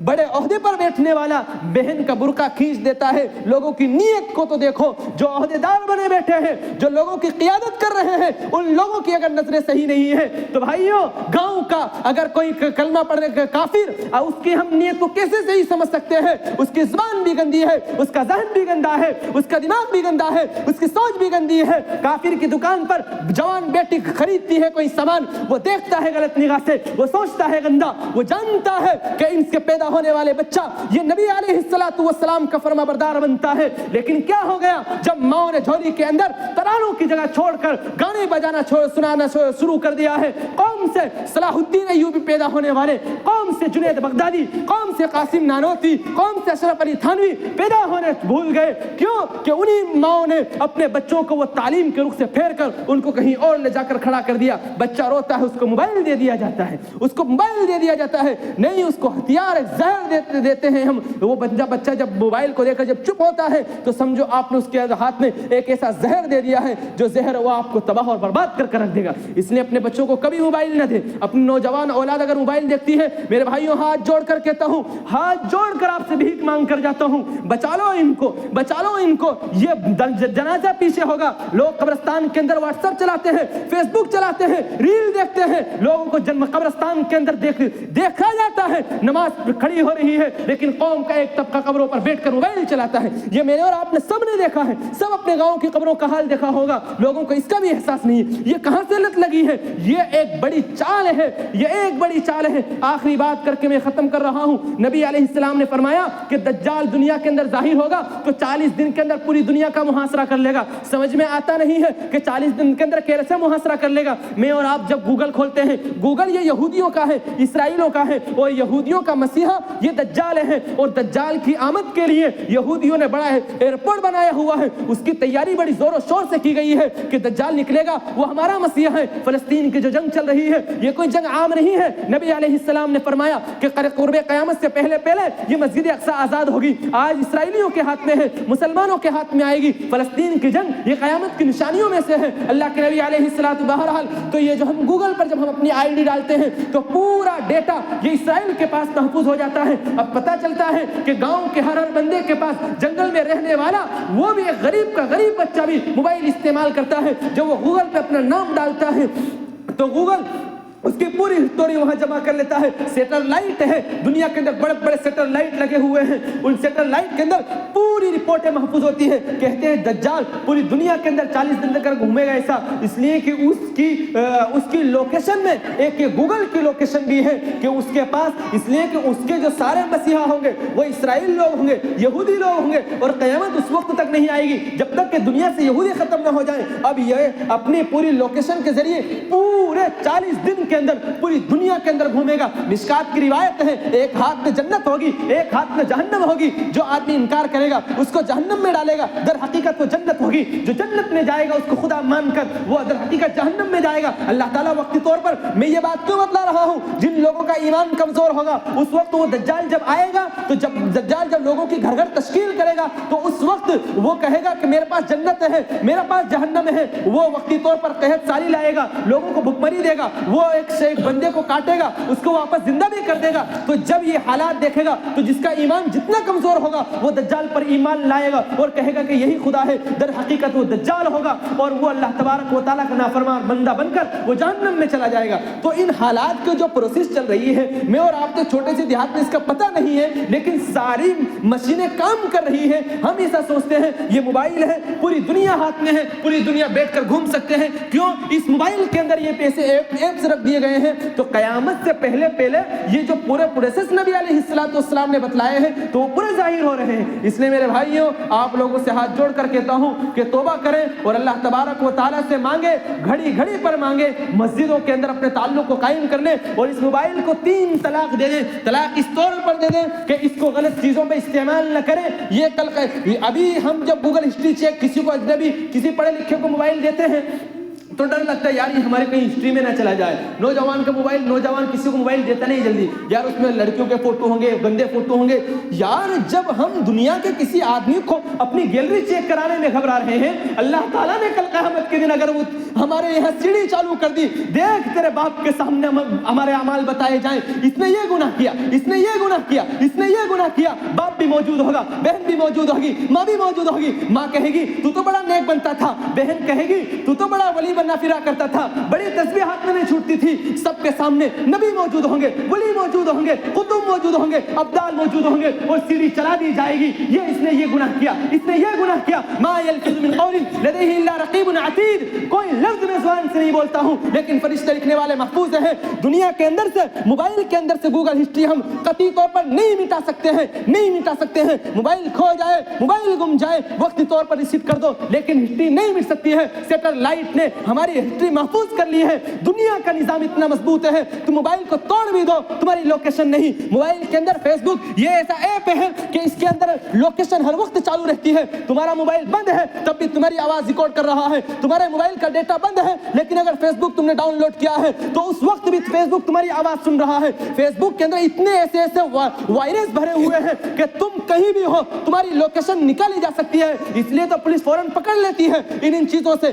Speaker 2: بڑے عہدے پر بیٹھنے والا بہن کا برقع کھینچ دیتا ہے، لوگوں کی نیت کو تو دیکھو، جو عہدے دار بنے بیٹھے ہیں، جو لوگوں کی قیادت کر رہے ہیں، ان لوگوں کی اگر نظریں صحیح نہیں ہے تو بھائیوں گاؤں کا اگر کوئی کلمہ پڑھنے کا کافر، اس کی ہم نیت کو کیسے صحیح سمجھ سکتے ہیں؟ اس کی زبان بھی گندی ہے، اس کا ذہن بھی گندا ہے، اس کا دماغ بھی گندا ہے، اس کی سوچ بھی گندی ہے۔ کافر کی دکان پر جوان بیٹی خریدتی ہے کوئی سامان، وہ دیکھتا ہے غلط نگاہ سے، وہ سوچتا ہے گندا، وہ جانتا ہے کہ ان سے پیدا ہونے والے بچہ یہ نبی علیہ الصلوۃ والسلام کا فرما بردار بنتا ہے۔ لیکن کیا ہو گیا جب ماں نے جھولی کے اندر ترانوں کی جگہ چھوڑ کر گانے بجانا سنانا شروع کر دیا ہے؟ قوم سے صلاح الدین ایوبی پیدا ہونے والے، قوم سے جنید بغدادی، قوم سے قاسم نانوتی، قوم سے اشرف علی تھانوی پیدا ہونے بھول گئے۔ کیوں؟ کہ انہی ماں نے اپنے بچوں کو وہ تعلیم کے رخ سے پھیر کر ان کو کہیں اور لے جا کر کھڑا کر دیا۔ بچہ روتا ہے، اس کو موبائل دے دیا جاتا ہے، اس کو موبائل دے دیا جاتا ہے، نہیں اس کو ہتھیار زہر دیتے ہیں ہم۔ وہ بچہ جب موبائل کو دے کر جب چپ ہوتا ہے تو سمجھو آپ نے اس کے ہاتھ میں ایک ایسا زہر دے دیا ہے جو زہر وہ آپ کو تباہ اور برباد کر رکھ دے گا۔ اس لیے اپنے بچوں کو کبھی موبائل نہ دے۔ اپنی نوجوان اولاد اگر موبائل دیکھتی ہے، میرے بھائیوں ہاتھ جوڑ کر کہتا ہوں، ہاتھ جوڑ کر آپ سے بھیک مانگ کر جاتا ہوں، بچا لو ان کو، بچا لو ان کو۔ یہ جنازہ پیچھے ہوگا، لوگ قبرستان کے اندر واٹس ایپ چلاتے ہیں، فیس بک چلاتے ہیں، ریل دیکھتے ہیں، لوگوں کو قبرستان کے اندر دیکھا جاتا ہے نماز کھڑی ہو رہی ہے لیکن قوم کا ایک طبقہ قبروں پر بیٹھ کر موبائل چلاتا ہے. یہ میں نے اور آپ نے سب نے دیکھا ہے, سب اپنے گاؤں کی قبروں کا حال دیکھا ہوگا, لوگوں کو اس کا بھی احساس نہیں ہے یہ کہاں سے لت لگی ہے. یہ ایک بڑی چال ہے, یہ ایک بڑی چال ہے. آخری بات کر کے میں ختم کر رہا ہوں. نبی علیہ السلام نے فرمایا کہ دجال دنیا کے اندر ظاہر ہوگا تو 40 دن کے اندر پوری دنیا کا محاصرہ کر لے گا. سمجھ میں آتا نہیں ہے کہ 40 دن کے اندر کیسے محاصرہ کر لے گا. میں اور آپ جب گوگل کھولتے ہیں, گوگل یہ یہودیوں کا ہے, اسرائیلوں کا ہے, اور یہودیوں کا مسیحا یہ دجال ہے. اور دجال کی آمد کے لیے یہودیوں نے بڑا ایئرپورٹ بنایا ہوا ہے, اس کی تیاری بڑی زور و شور سے کی گئی ہے کہ دجال نکلے گا, وہ ہمارا مسیحا ہے. فلسطین کی جو جنگ چل رہی ہے یہ کوئی جنگ عام نہیں ہے. نبی علیہ السلام نے فرمایا کہ قرب قیامت سے پہلے یہ مسجد اقصی آزاد ہوگی. آج اسرائیلیوں کے ہاتھ میں ہے, مسلمانوں کے ہاتھ میں آئے گی. فلسطین کی جنگ یہ قیامت کی نشانیوں میں سے ہے. اللہ کے نبی علیہ السلام بہرحال تو یہ جو ہم گوگل پر جب ہم اپنی آئی ڈی ڈالتے ہیں تو پورا ڈیٹا یہ اسرائیل کے پاس محفوظ ہو جاتا ہے. اب پتہ چلتا ہے کہ گاؤں کے ہر بندے کے پاس, جنگل میں رہنے والا وہ بھی ایک غریب کا غریب بچہ بھی موبائل استعمال کرتا ہے. جب وہ گوگل پہ اپنا نام ڈالتا ہے تو گوگل اس کی پوری ہسٹوری وہاں جمع کر لیتا ہے. سیٹلائٹ ہے دنیا کے اندر, بڑے بڑے سیٹلائٹ لگے ہوئے ہیں, ان سیٹلائٹ کے اندر پوری رپورٹیں محفوظ ہوتی ہیں. کہتے ہیں دجال پوری دنیا کے اندر 40 دن تک گھومے گا. ایسا اس لیے کہ اس کی لوکیشن میں ایک گوگل کی لوکیشن بھی ہے کہ اس کے پاس, اس لیے کہ اس کے جو سارے مسیحا ہوں گے وہ اسرائیل لوگ ہوں گے, یہودی لوگ ہوں گے, اور قیامت اس وقت تک نہیں آئے گی جب تک کہ دنیا سے یہودی ختم نہ ہو جائیں. اب یہ اپنی پوری لوکیشن کے ذریعے پورے 40 دن کے اندر پوری دنیا کے اندر گھومے گا. مشکات کی روایت ہے ایک ہاتھ میں جنت ہوگی, ایک ہاتھ میں جہنم ہوگی. جو آدمی انکار کرے گا اس کو جہنم میں ڈالے گا, در حقیقت وہ جنت ہوگی. جو جنت میں جائے گا اس کو خدا مان کر وہ در حقیقت جہنم میں جائے گا. اللہ تعالیٰ وقتی طور پر, میں یہ بات کیوں بتلا رہا ہوں, جن لوگوں کا ایمان کمزور ہوگا اس وقت وہ دجال جب آئے گا تو دجال جب لوگوں کی گھر گھر تشکیل کرے گا تو اس وقت وہ کہے گا کہ میرے پاس جنت ہے, میرے پاس جہنم ہے. وہ وقتی طور پر قحط سالی لائے گا, لوگوں کو بھوکمری دے گا, وہ ایک بندے کو کاٹے گا, اس کو واپس زندہ بھی کر دے گا. تو جب یہ حالات دیکھے گا تو جس کا ایمان جتنا کمزور ہوگا وہ دجال پر ایمان لائے گا اور کہے گا کہ یہی خدا ہے. در حقیقت وہ دجال ہوگا اور وہ اللہ تبارک و تعالیٰ کا نافرمان بندہ بن کر وہ جہنم میں چلا جائے گا. تو ان حالات کی جو پروسیس چل رہی ہے, میں اور آپ تو چھوٹے سے دیہات میں اس کا پتہ نہیں ہے, لیکن ساری مشینیں کام کر رہی ہیں. ہم ایسا سوچتے ہیں یہ موبائل ہے, پوری دنیا ہاتھ میں ہے, پوری دنیا بیٹھ کر گھوم سکتے ہیں. کیوں؟ اس موبائل کے اندر یہ پیسے ایپس رکھ دیے گئے ہیں. تو قیامت سے پہلے یہ جو پورے پروسیس نبی علیہ السلام نے بتلائے ہیں تو وہ پورے ظاہر ہو رہے ہیں. اس لیے میرے بھائیوں, آپ لوگوں سے ہاتھ جوڑ کر کہتا ہوں کہ توبہ کریں اور اللہ تبارک و تعالیٰ سے مانگے, گھڑی گھڑی پر مانگے, مسجدوں کے اندر اپنے تعلق کو قائم کرنے اور اس موبائل کو 3 طلاق دے دیں. طلاق اس طور پر دے دیں کہ اس کو غلط چیزوں پہ استعمال نہ کریں. یہ کل ابھی ہم جب گوگل ہسٹری چیک کسی کو اجنبی کسی پڑھے لکھے کو موبائل دیتے ہیں تو ڈر لگتا ہے یار یہ ہمارے کہیں ہسٹری میں نہ چلا جائے. نوجوان کا موبائل, نوجوان کسی کو موبائل دیتا نہیں جلدی, یار اس میں لڑکیوں کے فوٹو ہوں گے, گندے فوٹو ہوں گے. یار جب ہم دنیا کے کسی آدمی کو اپنی گیلری چیک کرانے میں گھبرا رہے ہیں, اللہ تعالیٰ نے کل قیامت کے دن اگر وہ ہمارے یہاں سیڑھی چالو کر دی, دیکھ تیرے باپ کے سامنے ہمارے اعمال بتائے جائیں, اس نے یہ گناہ کیا, اس نے یہ گناہ کیا, اس نے یہ گناہ کیا. باپ بھی موجود ہوگا, بہن بھی موجود ہوگی, ماں بھی موجود ہوگی. ماں کہے گی تو تو بڑا نیک بنتا تھا, بہن کہے گی تو تو بڑا ولی بننا پھرا کرتا تھا, بڑی تسبیح ہاتھ میں نہیں چھوٹتی تھی. سب کے سامنے نبی موجود ہوں گے, ولی موجود ہوں گے, قطب موجود ہوں گے, ابدال موجود ہوں گے, اور سیڑھی چلا دی جائے گی. یہ اس نے یہ گناہ کیا, اس نے یہ گناہ کیا. ما یلفظ من قول لدیہ الا رقیب عتید, کوئی لفظ میں زبان سے نہیں بولتا ہوں لیکن فرشتے لکھنے والے محفوظ ہیں. دنیا کے اندر سے, موبائل کے اندر سے گوگل ہسٹری ہم قطعی طور پر نہیں مٹا سکتے ہیں, نہیں مٹا سکتے ہیں. موبائل کھو جائے, موبائل گم جائے, وقتی طور پر ریسیو کر دو, لیکن ہسٹری نہیں مٹ سکتی ہے. سیٹلائٹ نے ہماری ہسٹری محفوظ کر لی ہے. دنیا کا نظام اتنا مضبوط ہے, تم موبائل کو توڑ بھی دو تمہاری لوکیشن نہیں. موبائل کے اندر فیس بک یہ ایسا ایپ ہے کہ اس کے اندر لوکیشن ہر وقت چالو رہتی ہے. تمہارا موبائل بند ہے تب بھی تمہاری آواز ریکارڈ کر رہا ہے, تمہارے موبائل کا ڈیٹا بند ہے, لیکن اگر فیس بک تم نے ڈاؤن لوڈ کیا ہے تو اس وقت بھی فیس بک تمہاری آواز سن رہا ہے. فیس بک کے اندر اتنے ایسے وائرس بھرے ہوئے ہیں کہ تم کہیں بھی ہو تمہاری لوکیشن نکالی جا سکتی ہے. اس لیے تو پولیس فوراً پکڑ لیتی ہے ان چیزوں سے.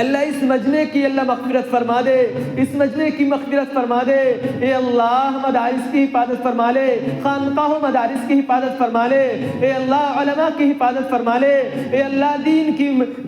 Speaker 2: اللہ اس مجمع کی اللہ مغفرت فرما دے، اس مجمع کی مغفرت فرما دے، اے اللہ مدارس کی حفاظت فرما لے، خانقاہ و مدارس کی حفاظت فرما لے، اے اللہ علماء کی حفاظت فرما لے، اے اللہ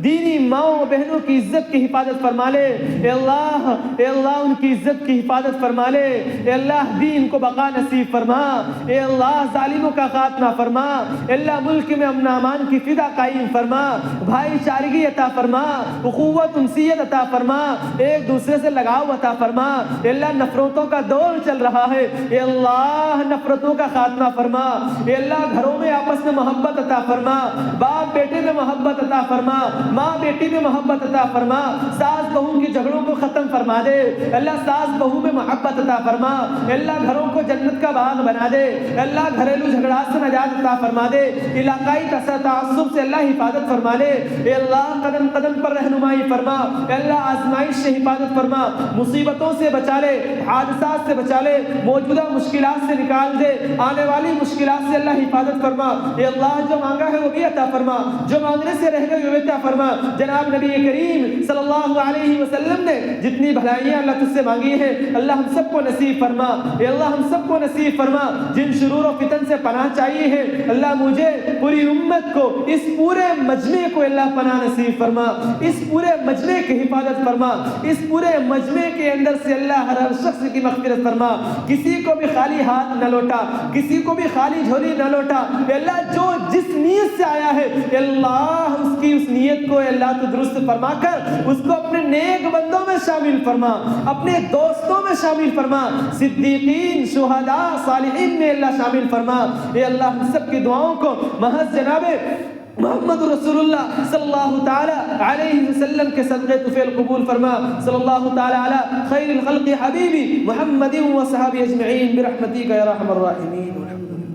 Speaker 2: دینی ماؤں بہنوں کی عزت کی حفاظت فرما لے، اے اللہ ان کی عزت کی حفاظت فرما لے، اے اللہ دین کو بقا نصیب فرما، اے اللہ ظالموں کا خاتمہ فرما، اے اللہ ملک میں امن امان کی فضا قائم فرما، بھائی چارگی عطا فرما، اخوت انسیت عطا فرما، ایک دوسرے سے لگاؤ عطا فرما، اے اللہ نفرتوں کا دور چل رہا ہے، اے اللہ نفرتوں کا خاتمہ فرما، اے اللہ گھروں میں آپس میں محبت عطا فرما، باپ بیٹے میں محبت عطا فرما، ماں بیٹی میں محبت عطا فرما، ساس بہو کی جھگڑوں کو ختم فرما دے، اللہ ساس بہو میں محبت عطا فرما، اے اللہ گھروں کو جنت کا باغ بنا دے، اے اللہ گھریلو جھگڑات سے نجات عطا فرما دے، علاقائی تعصب سے اللہ حفاظت فرما لے، اے اللہ قدم قدم پر رہنمائی فرما، اے اللہ آزمائش سے حفاظت فرما، مصیبتوں سے بچا لے، حادثات سے بچا لے، موجودہ مشکلات سے نکال دے، آنے والی مشکلات سے اللہ حفاظت فرما، اے اللہ جو مانگا ہے وہ بھی عطا فرما، جو مانگنے سے رہ گئے وہ عطا فرما، جناب نبی کریم صلی اللہ علیہ وسلم نے جتنی بھلائیاں اللہ تجھ سے مانگی ہیں اللہ ہم سب کو نصیب فرما، اے اللہ ہم سب کو نصیب فرما، جن شرور و فتن سے پناہ چاہیے ہے اللہ مجھے پوری امت کو اس پورے مجمع کو اللہ پناہ نصیب فرما، اس پورے مجمع کی حفاظت فرما، اس پورے مجمع کے اندر سے اللہ ہر شخص کی مغفرت فرما، کسی کو بھی خالی ہاتھ نہ لوٹا، کسی کو بھی خالی جھولی نہ لوٹا، اے اللہ جو جس نیت سے آیا ہے اے اللہ اس نیت کو اے اللہ تو درست فرما کر اس کو اپنے نیک بندوں میں شامل فرما، اپنے دوستوں میں شامل فرما، صدیقین شہداء صالحین میں اللہ شامل فرما، اے اللہ ہم سب کی دعاؤں کو محض جناب محمد رسول اللہ صلی اللہ تعالی علیہ وسلم کے صدقے طفیل قبول فرما، صلی اللہ تعالی علی خیر الخلق حبیبی محمد و صحابی اجمعین برحمتک یا ارحم الراحمین.